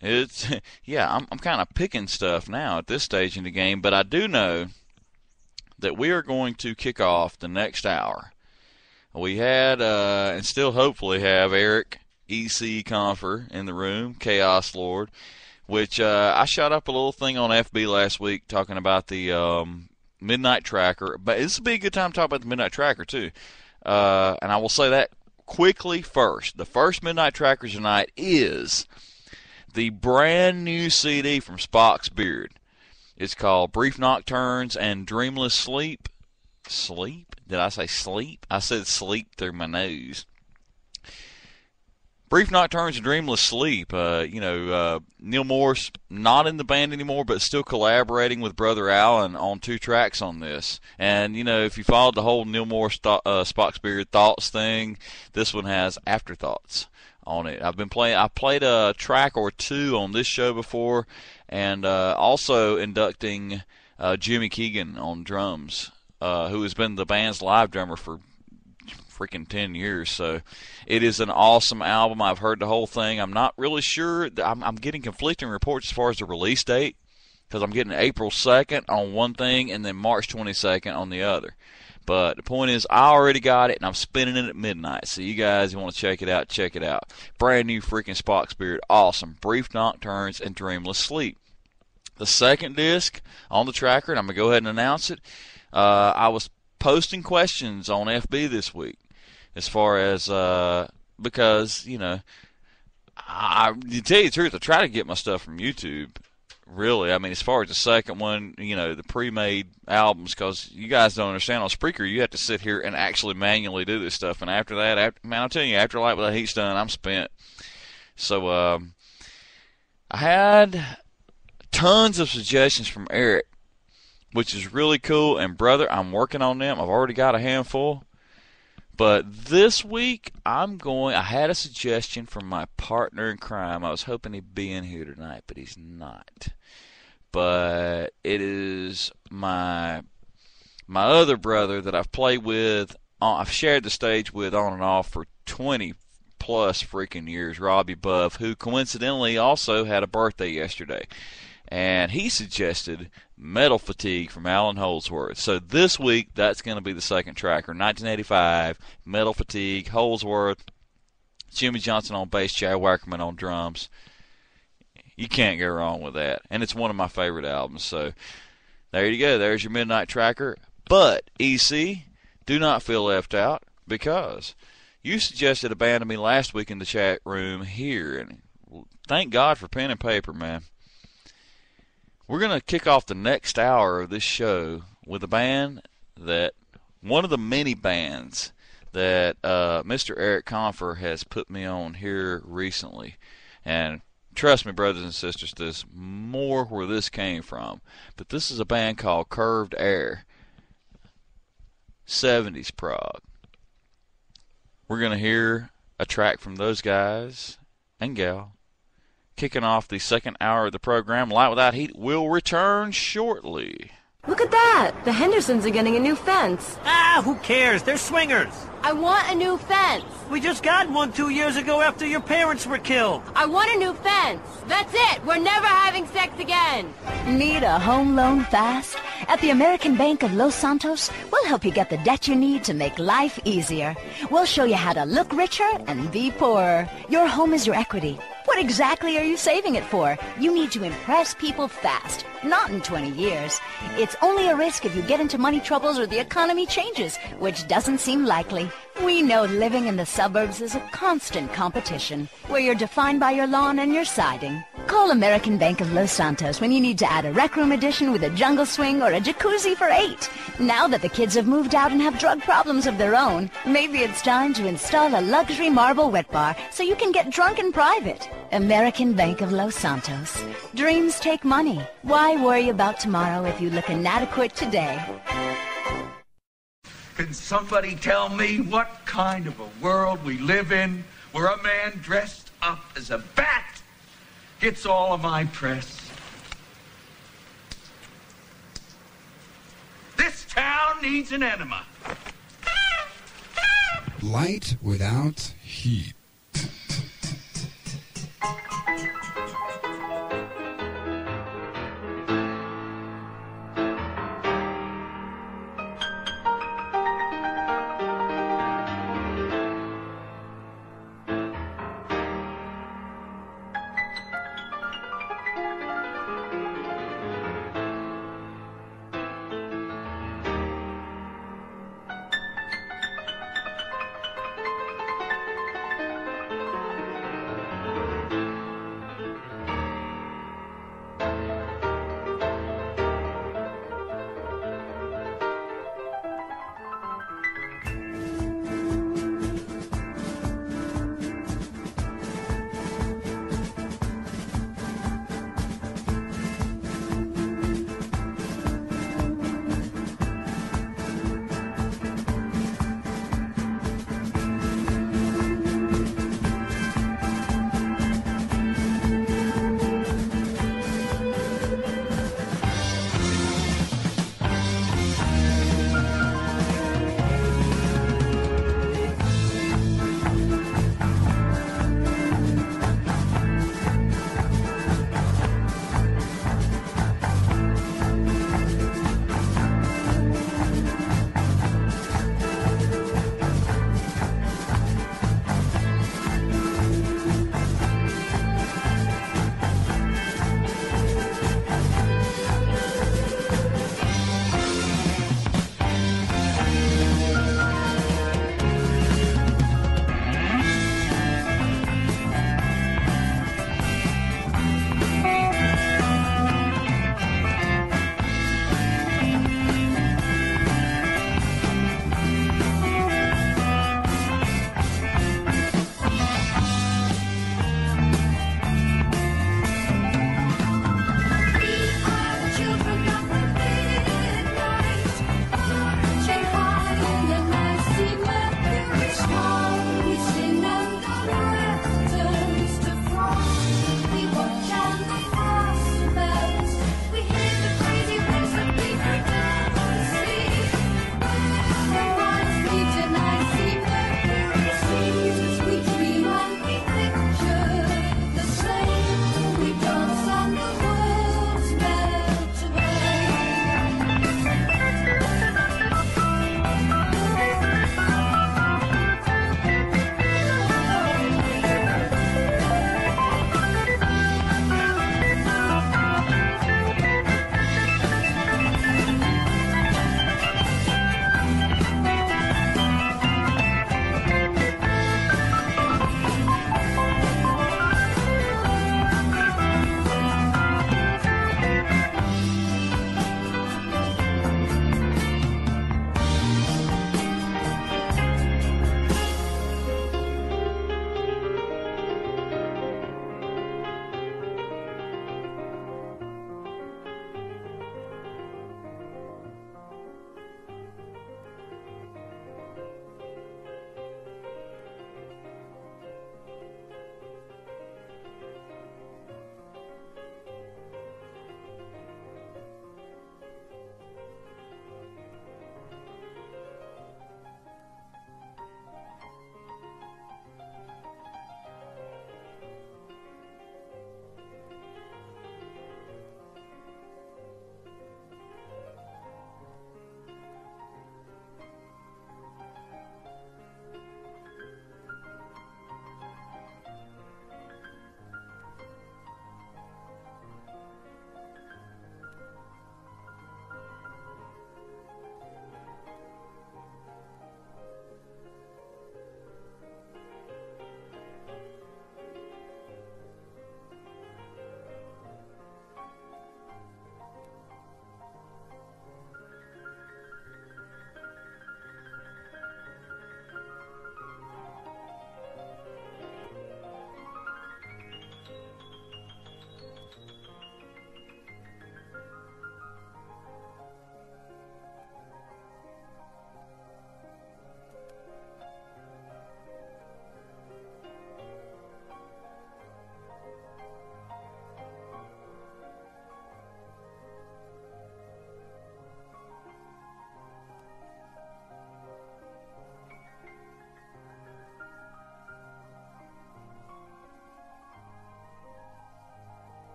It's, yeah, I'm kind of picking stuff now at this stage in the game, but I do know that we are going to kick off the next hour. We had, and still hopefully have, Eric E.C. Confer in the room, Chaos Lord, which I shot up a little thing on FB last week talking about the Midnight Tracker. But this would be a good time to talk about the Midnight Tracker, too. And I will say that quickly first. The first Midnight Tracker tonight is the brand new CD from Spock's Beard. It's called Brief Nocturnes and Dreamless Sleep. Sleep? Did I say sleep? I said sleep through my nose. Brief Nocturnes and Dreamless Sleep. Neil Morse not in the band anymore, but still collaborating with Brother Allen on 2 tracks on this. And, if you followed the whole Neil Morse Spock's Beard Thoughts thing, this one has Afterthoughts on it. I played a track or 2 on this show before, and also inducting Jimmy Keegan on drums, who has been the band's live drummer for freaking 10 years. So it is an awesome album. I've heard the whole thing. I'm not really sure. I'm getting conflicting reports as far as the release date, because I'm getting April 2nd on one thing and then March 22nd on the other. But the point is, I already got it, and I'm spinning it at midnight. So you guys, you want to check it out, check it out. Brand new freaking Spock's Beard. Awesome. Brief Nocturnes and Dreamless Sleep. The second disc on the tracker, and I'm going to go ahead and announce it. I was posting questions on FB this week. As far as, because, to tell you the truth, I try to get my stuff from YouTube, really. I mean, as far as the second one, the pre-made albums, because you guys don't understand, on Spreaker, you have to sit here and actually manually do this stuff. And after that, I'll tell you, after Light Without Heat's done, I'm spent. So, I had tons of suggestions from Eric, which is really cool. And, brother, I'm working on them. I've already got a handful. But this week, I had a suggestion from my partner in crime. I was hoping he'd be in here tonight, but he's not. But it is my other brother that I've played with, I've shared the stage with on and off for 20 plus freaking years, Robbie Buff, who coincidentally also had a birthday yesterday. And he suggested Metal Fatigue from Alan Holdsworth. So this week, that's going to be the second tracker. 1985, Metal Fatigue, Holdsworth, Jimmy Johnson on bass, Chad Wackerman on drums. You can't go wrong with that. And it's one of my favorite albums. So there you go. There's your Midnight Tracker. But, EC, do not feel left out, because you suggested a band to me last week in the chat room here. And thank God for pen and paper, man. We're going to kick off the next hour of this show with a band that, one of the many bands that Mr. Eric Confer has put me on here recently. And trust me, brothers and sisters, there's more where this came from. But this is a band called Curved Air. 70s prog. We're going to hear a track from those guys and gal. Kicking off the second hour of the program, Light Without Heat will return shortly. Look at that! The Hendersons are getting a new fence. Ah, who cares? They're swingers. I want a new fence. We just got one 2 years ago after your parents were killed. I want a new fence. That's it. We're never having sex again. Need a home loan fast? At the American Bank of Los Santos, we'll help you get the debt you need to make life easier. We'll show you how to look richer and be poorer. Your home is your equity. What exactly are you saving it for? You need to impress people fast, not in 20 years. It's only a risk if you get into money troubles or the economy changes, which doesn't seem likely. We know living in the suburbs is a constant competition, where you're defined by your lawn and your siding. Call American Bank of Los Santos when you need to add a rec room addition with a jungle swing or a jacuzzi for 8. Now that the kids have moved out and have drug problems of their own, maybe it's time to install a luxury marble wet bar so you can get drunk in private. American Bank of Los Santos. Dreams take money. Why worry about tomorrow if you look inadequate today? Can somebody tell me what kind of a world we live in where a man dressed up as a bat gets all of my press? This town needs an enema. Light without heat.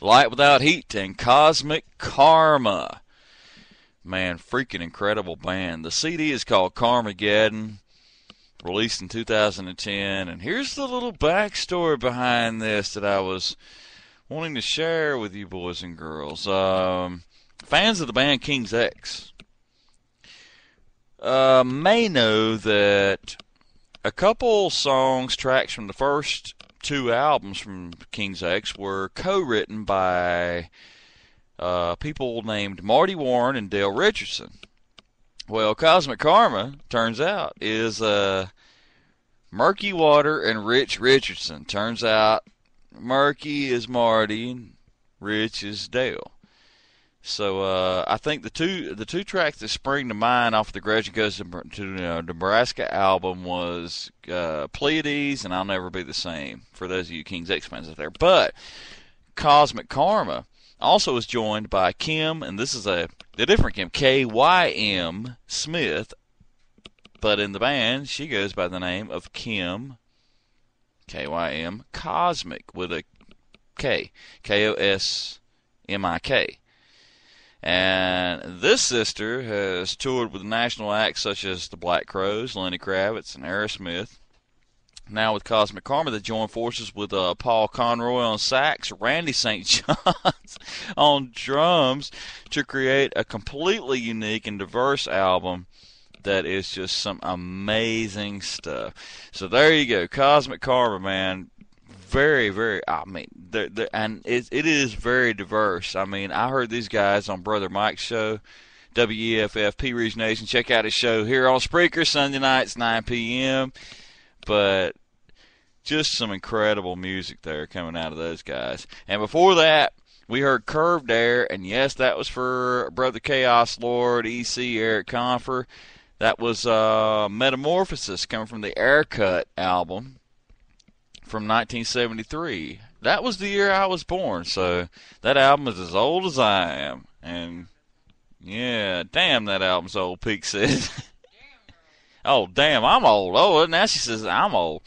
Light Without Heat and Cosmic Karma. Man, freaking incredible band. The CD is called Carmageddon, released in 2010. And here's the little backstory behind this that I was wanting to share with you boys and girls. Fans of the band King's X may know that a couple songs, tracks from the first two albums from King's X were co-written by people named Marty Warren and Dale Richardson. Well, Cosmic Karma, turns out, is Murky Water and Rich Richardson. Turns out Murky is Marty and Rich is Dale. So I think the two tracks that spring to mind off the Gretchen Goes to Nebraska album was Pleiades and I'll Never Be the Same, for those of you King's X fans out there. But Cosmic Karma also is joined by Kim, and this is a different Kim, K-Y-M Smith, but in the band she goes by the name of Kim, K-Y-M, Cosmic with a K, K-O-S-M-I-K. And this sister has toured with national acts such as the Black Crowes, Lenny Kravitz, and Aerosmith. Now with Cosmic Karma, they join forces with Paul Conroy on sax, Randy St. John's on drums to create a completely unique and diverse album that is just some amazing stuff. So there you go, Cosmic Karma, man. Very, very, I mean, and it is very diverse. I mean, I heard these guys on Brother Mike's show, WEFF, P Ridge Nation. Check out his show here on Spreaker, Sunday nights, 9 p.m. But just some incredible music there coming out of those guys. And before that, we heard Curved Air, and yes, that was for Brother Chaos Lord, EC, Eric Confer. That was Metamorphosis, coming from the Aircut album from 1973. That was the year I was born, so that album is as old as I am. And yeah, damn, that album's old, Peak says. Oh, damn, I'm old. Oh, now she says I'm old.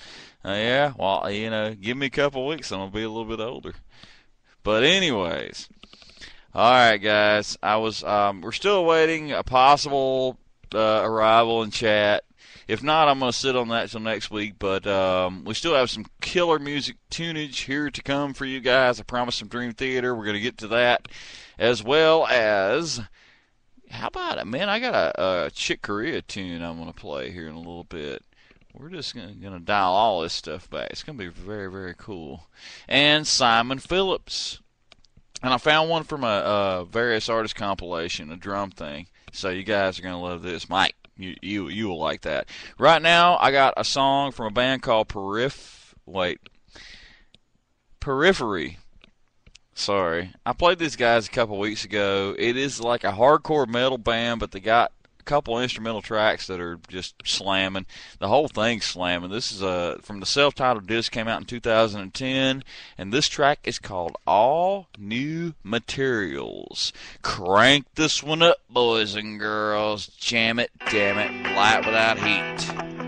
Yeah, well, you know, give me a couple of weeks, I'm going to be a little bit older. But anyways, all right, guys, we're still awaiting a possible arrival in chat. If not, I'm going to sit on that till next week, but we still have some killer music tunage here to come for you guys. I promised some Dream Theater. We're going to get to that, as well as, how about it, man? I got a Chick Corea tune I'm going to play here in a little bit. We're just going to dial all this stuff back. It's going to be very, very cool. And Simon Phillips. And I found one from a various artist compilation, a drum thing. So you guys are going to love this. Mike, you will like that. Right now, I got a song from a band called Periphery. Sorry. I played these guys a couple weeks ago. It is like a hardcore metal band, but they got a couple instrumental tracks that are just slamming. The whole thing's slamming. This is from the self-titled disc, came out in 2010, and this track is called All New Materials. Crank this one up, boys and girls. Jam it, damn it, Light Without Heat.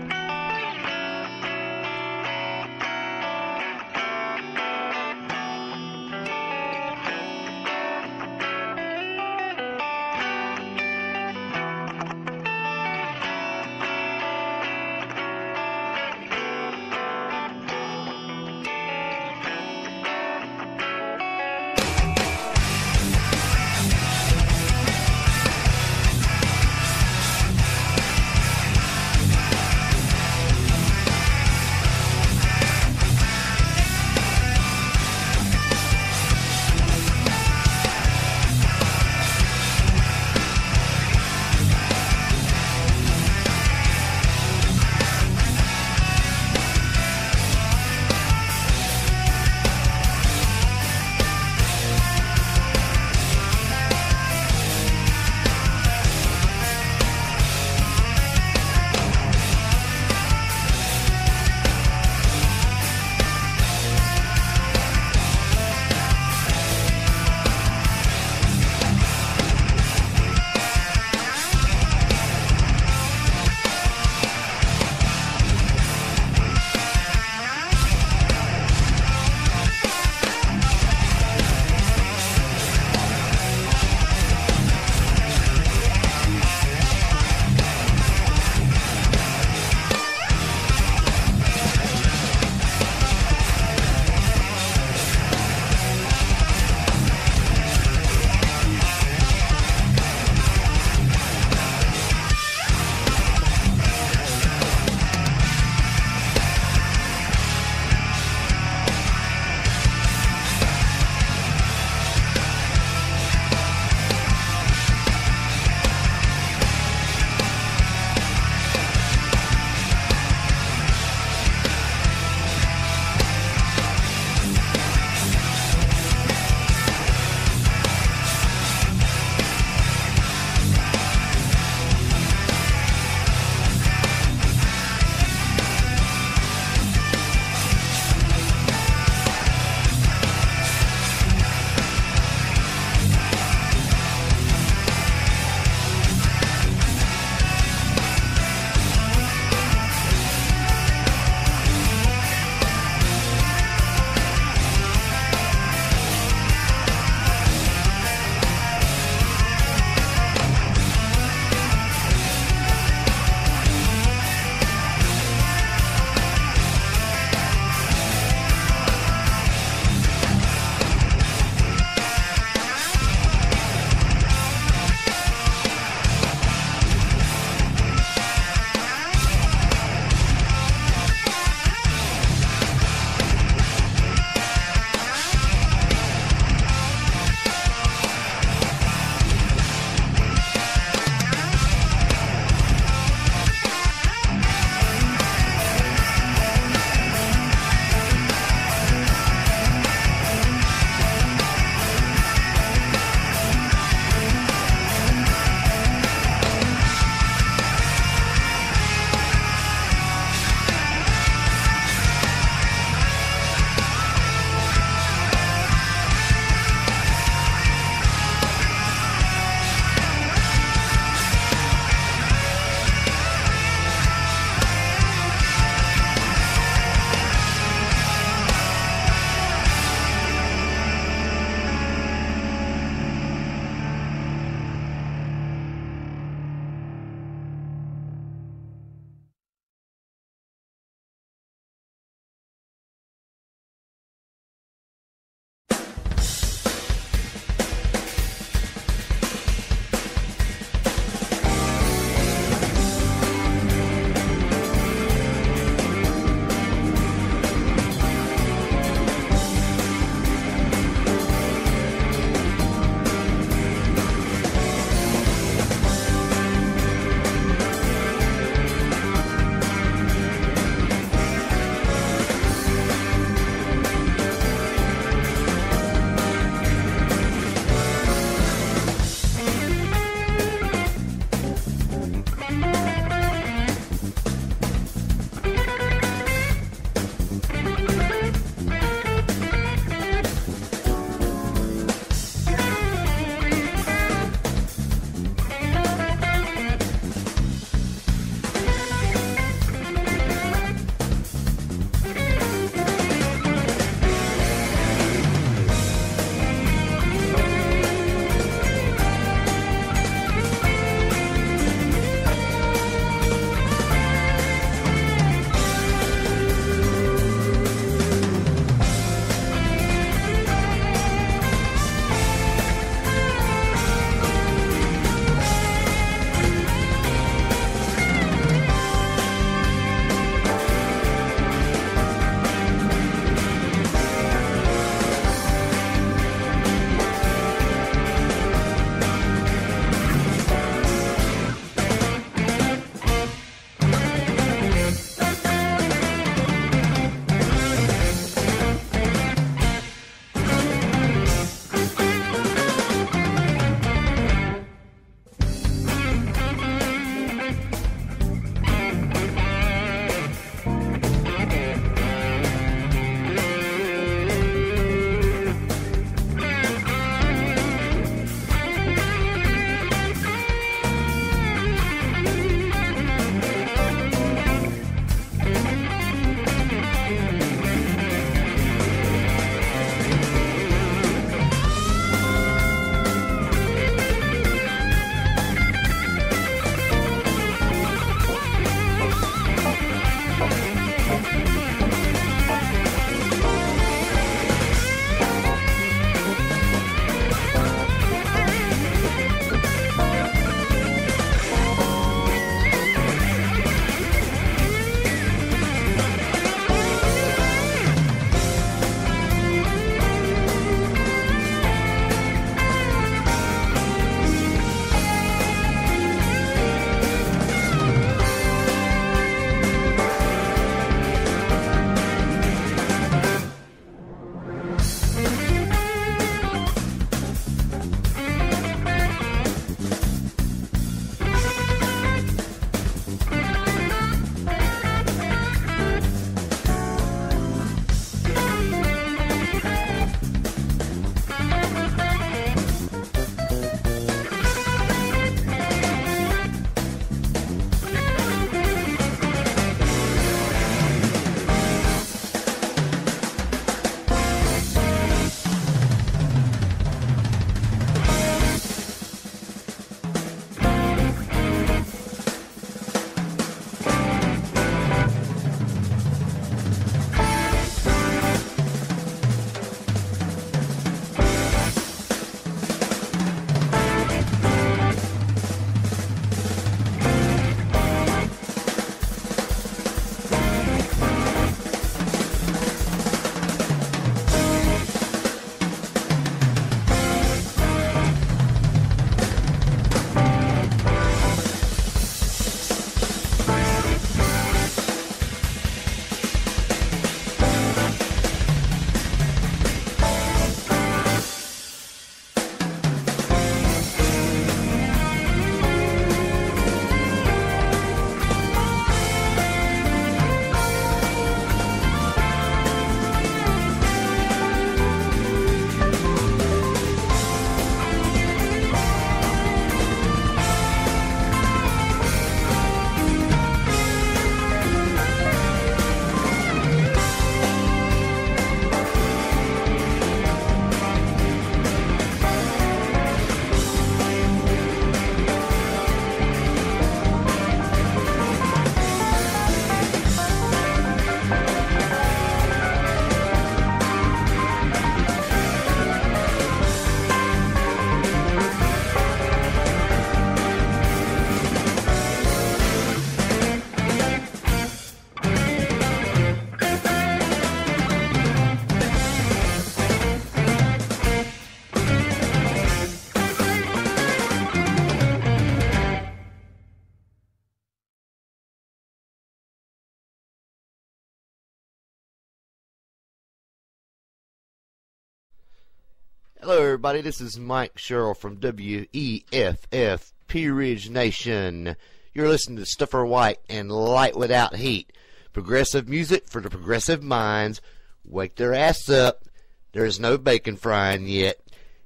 Hello, everybody. This is Mike Sherrill from WEFF Pea Ridge Nation. You're listening to Stuffer White and Light Without Heat. Progressive music for the progressive minds. Wake their ass up. There's no bacon frying yet.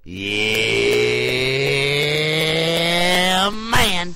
Yeah, man.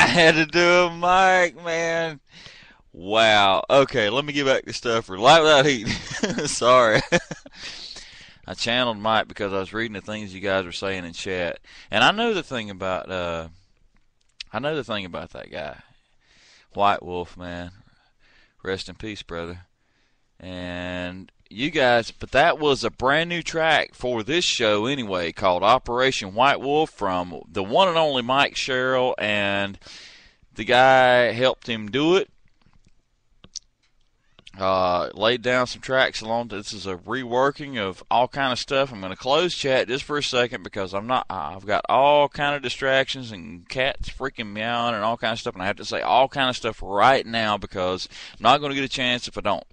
Had to do a mic, man. Wow. Okay, let me get back to Stuffer. Light Without Heat. Sorry. I channeled Mike because I was reading the things you guys were saying in chat. And I know the thing about that guy. White Wolf, man. Rest in peace, brother. And you guys, but that was a brand new track for this show anyway, called Operation White Wolf, from the one and only Mike Sherrill, and the guy helped him do it. Laid down some tracks along. This is a reworking of all kind of stuff. I'm going to close chat just for a second because I've got all kind of distractions and cats freaking meowing and all kind of stuff, and I have to say all kind of stuff right now because I'm not going to get a chance if I don't.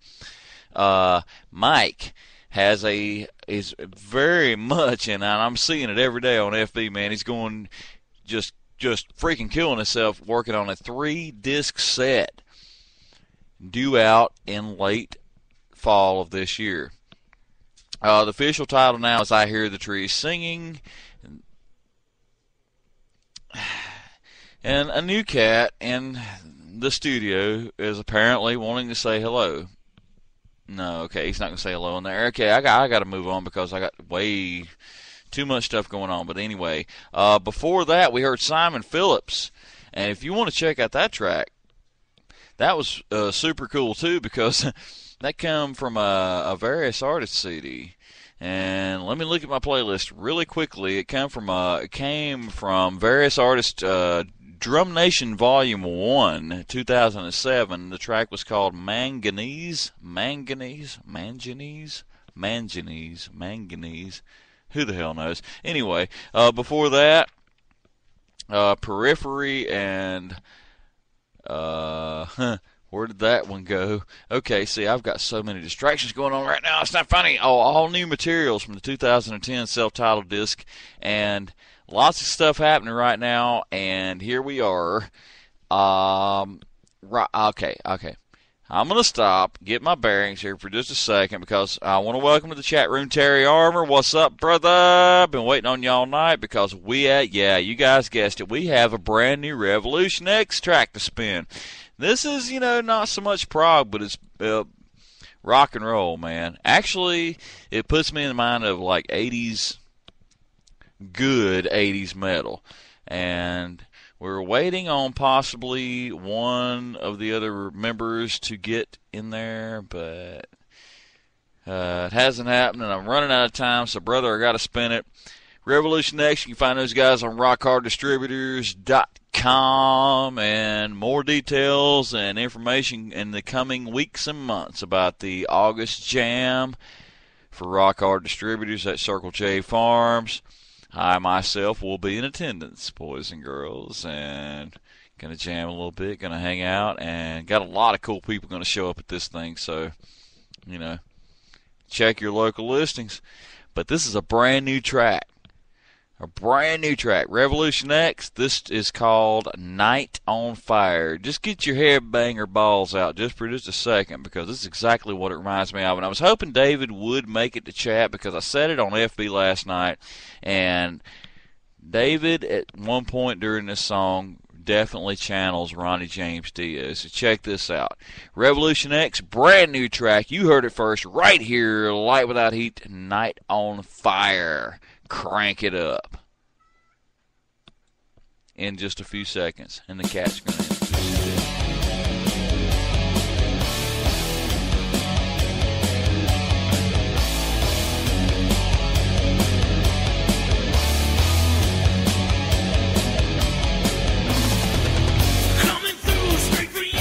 Mike is very much, and I'm seeing it every day on FB, man. He's going just freaking killing himself working on a 3-disc set due out in late fall of this year. The official title now is I Hear the Trees Singing. And a new cat in the studio is apparently wanting to say hello. No, okay, he's not going to say hello in there. Okay, I got to move on because I got way too much stuff going on. But anyway, before that, we heard Simon Phillips. And if you want to check out that track, that was super cool, too, because that come from a Various Artists CD. And let me look at my playlist really quickly. It came from Various Artists Drum Nation Volume 1, 2007. The track was called Manganese. Who the hell knows? Anyway, before that, Periphery and where did that one go? Okay, see, I've got so many distractions going on right now. It's not funny. Oh, all new materials from the 2010 self-titled disc, and lots of stuff happening right now. And here we are. Okay. I'm going to stop, get my bearings here for just a second, because I want to welcome to the chat room Terry Armour. What's up, brother? I've been waiting on you all night because you guys guessed it, we have a brand new Revolution X track to spin. This is, not so much prog, but it's rock and roll, man. Actually, it puts me in the mind of like 80s, good 80s metal. And we're waiting on possibly one of the other members to get in there, but it hasn't happened, and I'm running out of time, so, brother, I got to spin it. Revolution X, you can find those guys on rockhardddistributors.com, and more details and information in the coming weeks and months about the August Jam for Rock Hard Distributors at Circle J Farms. I myself will be in attendance, boys and girls, and going to jam a little bit, going to hang out, and got a lot of cool people going to show up at this thing, so, check your local listings. But this is a brand new track. Revolution X. This is called Night on Fire. Just get your headbanger balls out just for just a second, because this is exactly what it reminds me of. And I was hoping David would make it to chat, because I said it on FB last night, and David at one point during this song definitely channels Ronnie James Dio. So check this out. Revolution X, brand new track. You heard it first right here. Light Without Heat, Night on Fire. Crank it up. In just a few seconds. And the cat's going to introduce it. Coming through straight for you.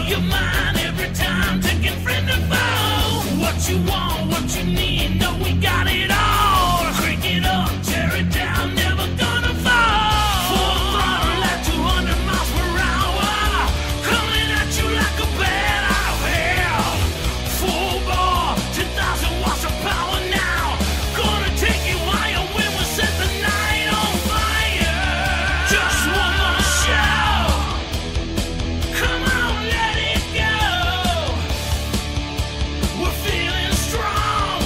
blow your mind every time, taking friend and foe. What you want, what you need, no, we got it all. Crank it up, tear it down, never gonna fall. Full throttle at 200 miles per hour, coming at you like a bat out of hell. Full bore, 10,000 watts of power now, gonna take it higher when we set the night on fire. Just one more show, come on, let it go. We're feeling strong.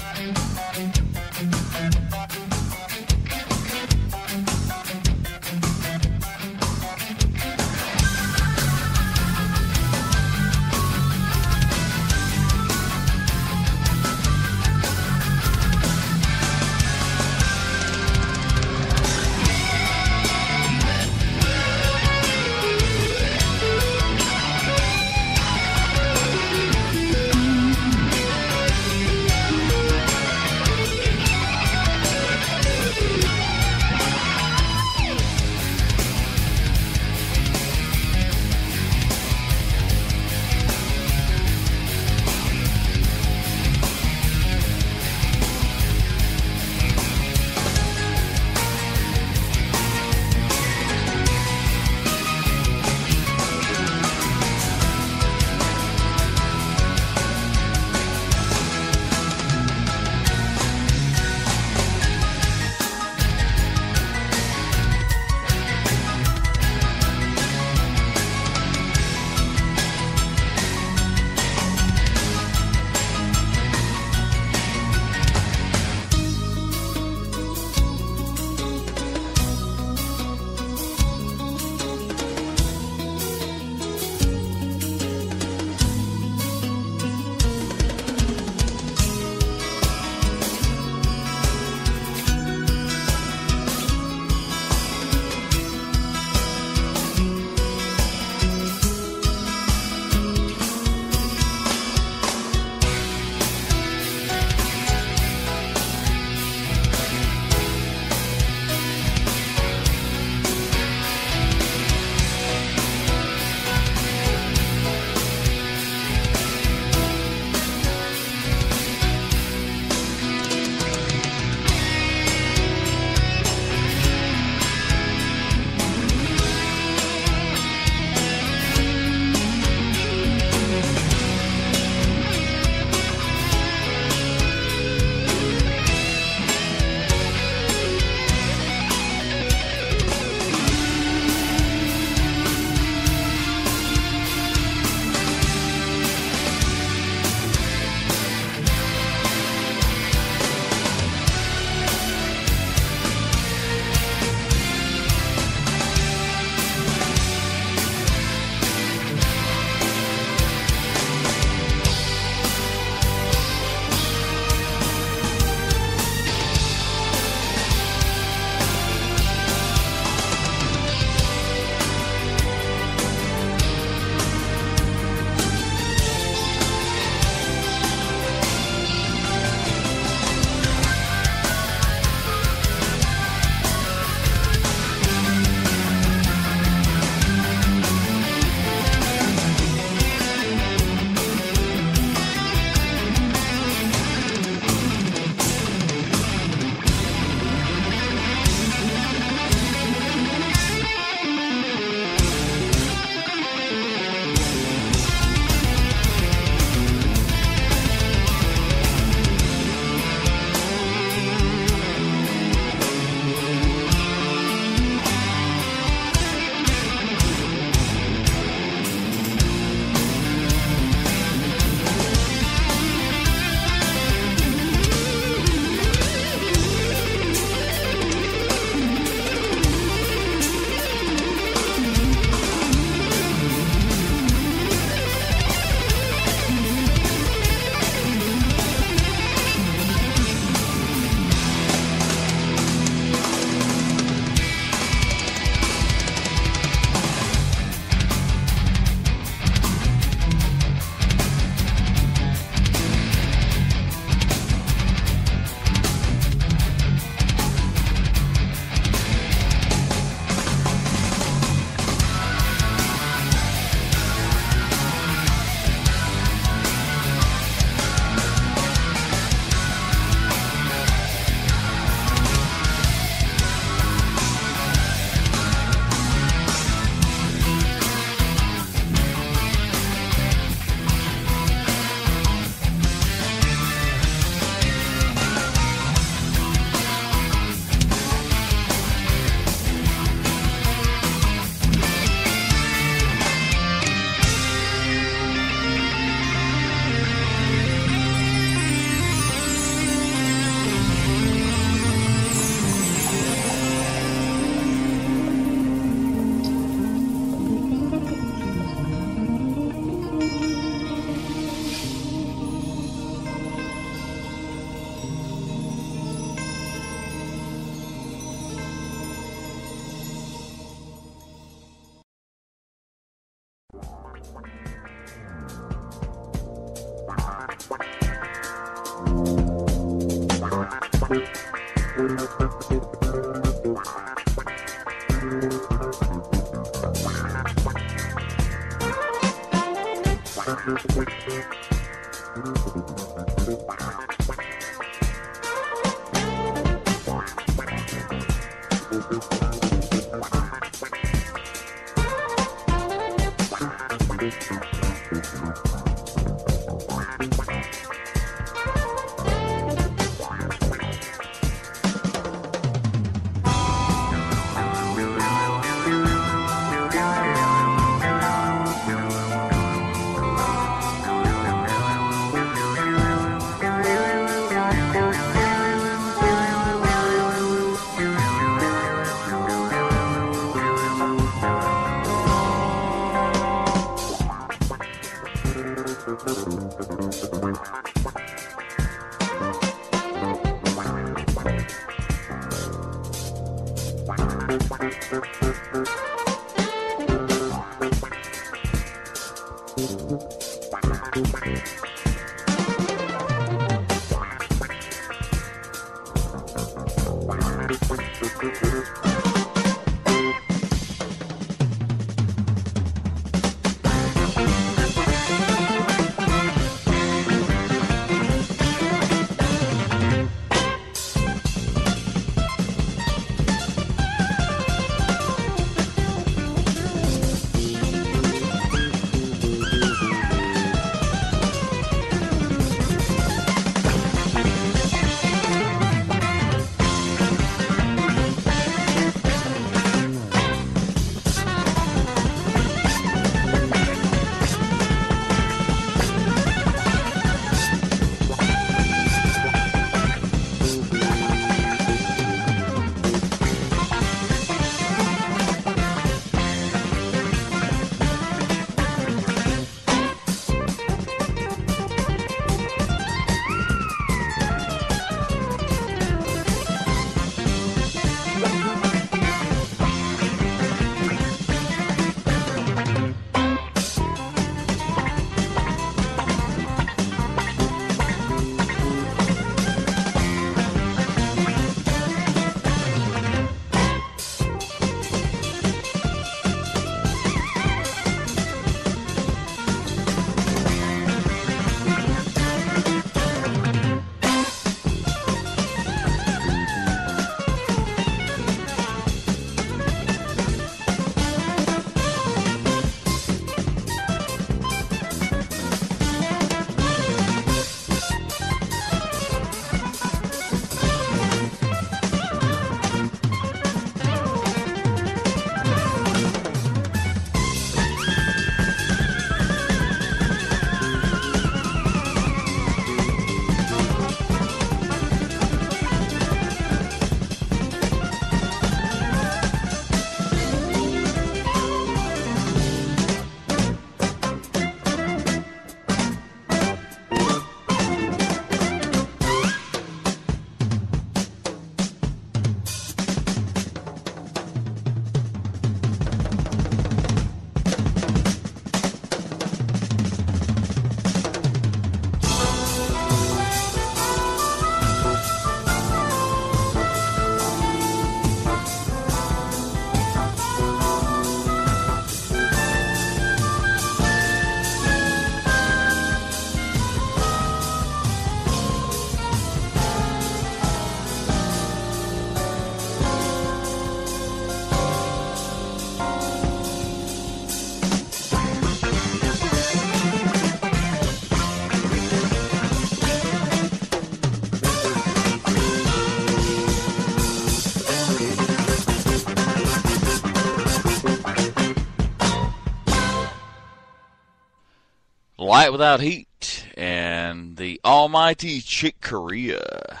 Light Without Heat and the almighty Chick Corea,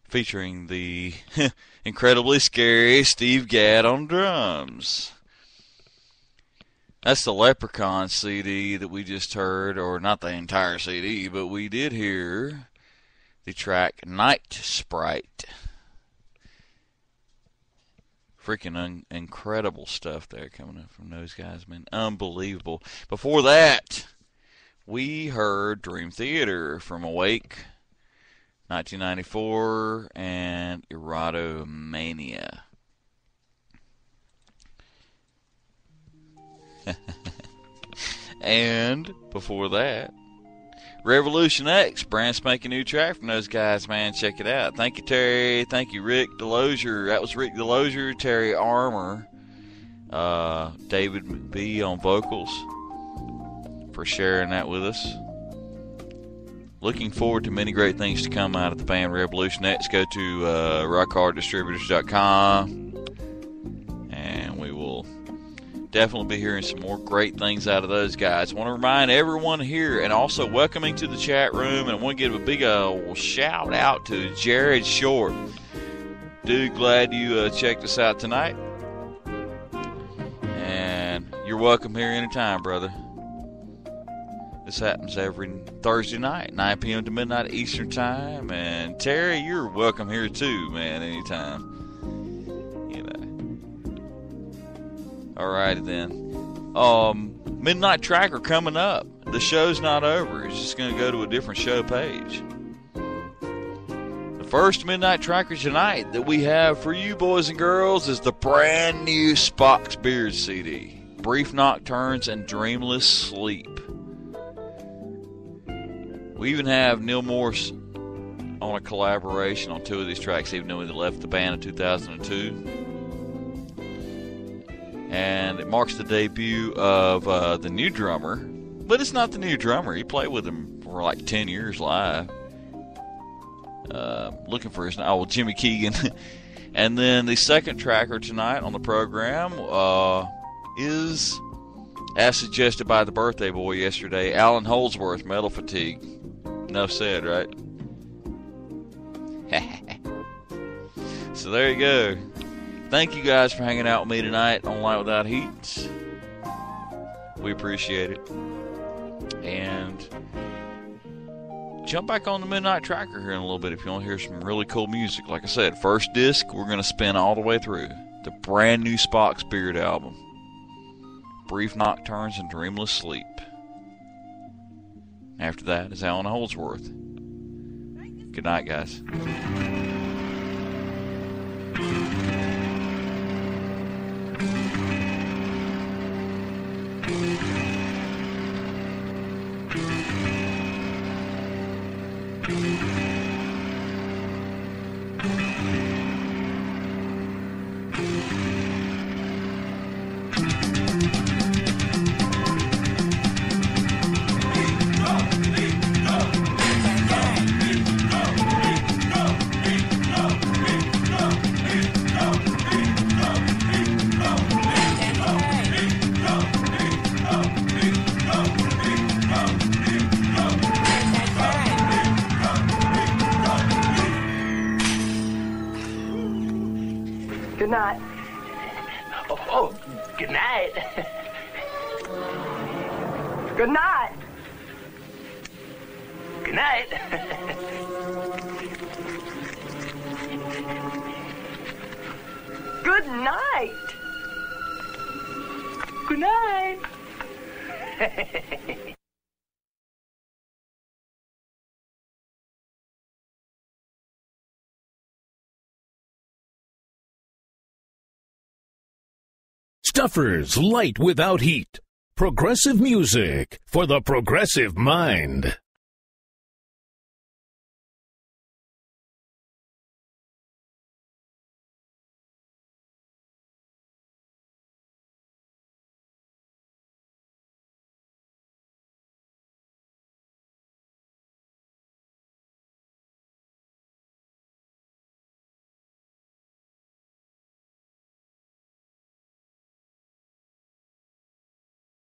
featuring the incredibly scary Steve Gadd on drums. That's the Leprechaun CD that we just heard, or not the entire CD, but we did hear the track Night Sprite. Freaking incredible stuff there coming up from those guys, man. Unbelievable. Before that, we heard Dream Theater from Awake 1994, and Erotomania. And before that, Revolution X, brand spanking new track from those guys, man. Check it out. Thank you, Terry. Thank you, Rick Delosier. That was Rick Delosier, Terry Armour, David B. on vocals for sharing that with us. Looking forward to many great things to come out of the band Revolution X. Go to rockhardistributors.com, and we will definitely be hearing some more great things out of those guys. I want to remind everyone here, and also welcoming to the chat room, and I want to give a big shout out to Jared Short. Dude, glad you checked us out tonight. And you're welcome here anytime, brother. This happens every Thursday night, 9 p.m. to midnight Eastern Time. And Terry, you're welcome here too, man, anytime. You know. Alrighty then. Midnight Tracker coming up. The show's not over. It's just going to go to a different show page. The first Midnight Tracker tonight that we have for you boys and girls is the brand new Spock's Beard CD. Brief Nocturnes and Dreamless Sleep. We even have Neil Morse on a collaboration on 2 of these tracks, even though he left the band in 2002. And it marks the debut of the new drummer. But it's not the new drummer. He played with him for like 10 years live. Looking for his name. Oh, well, Jimmy Keegan. And then the second tracker tonight on the program is, as suggested by the birthday boy yesterday, Alan Holdsworth, Metal Fatigue. Enough said, right? So there you go. Thank you guys for hanging out with me tonight on Light Without Heat. We appreciate it. And jump back on the Midnight Tracker here in a little bit if you want to hear some really cool music. Like I said, first disc, we're going to spin all the way through. The brand new Spock's Beard album. Brief Nocturnes and Dreamless Sleep. After that is Alan Holdsworth. Good night, guys. Good night. Oh, good night. Good night. Good night. Good night. Good night. Stuffer's Light Without Heat. Progressive music for the progressive mind.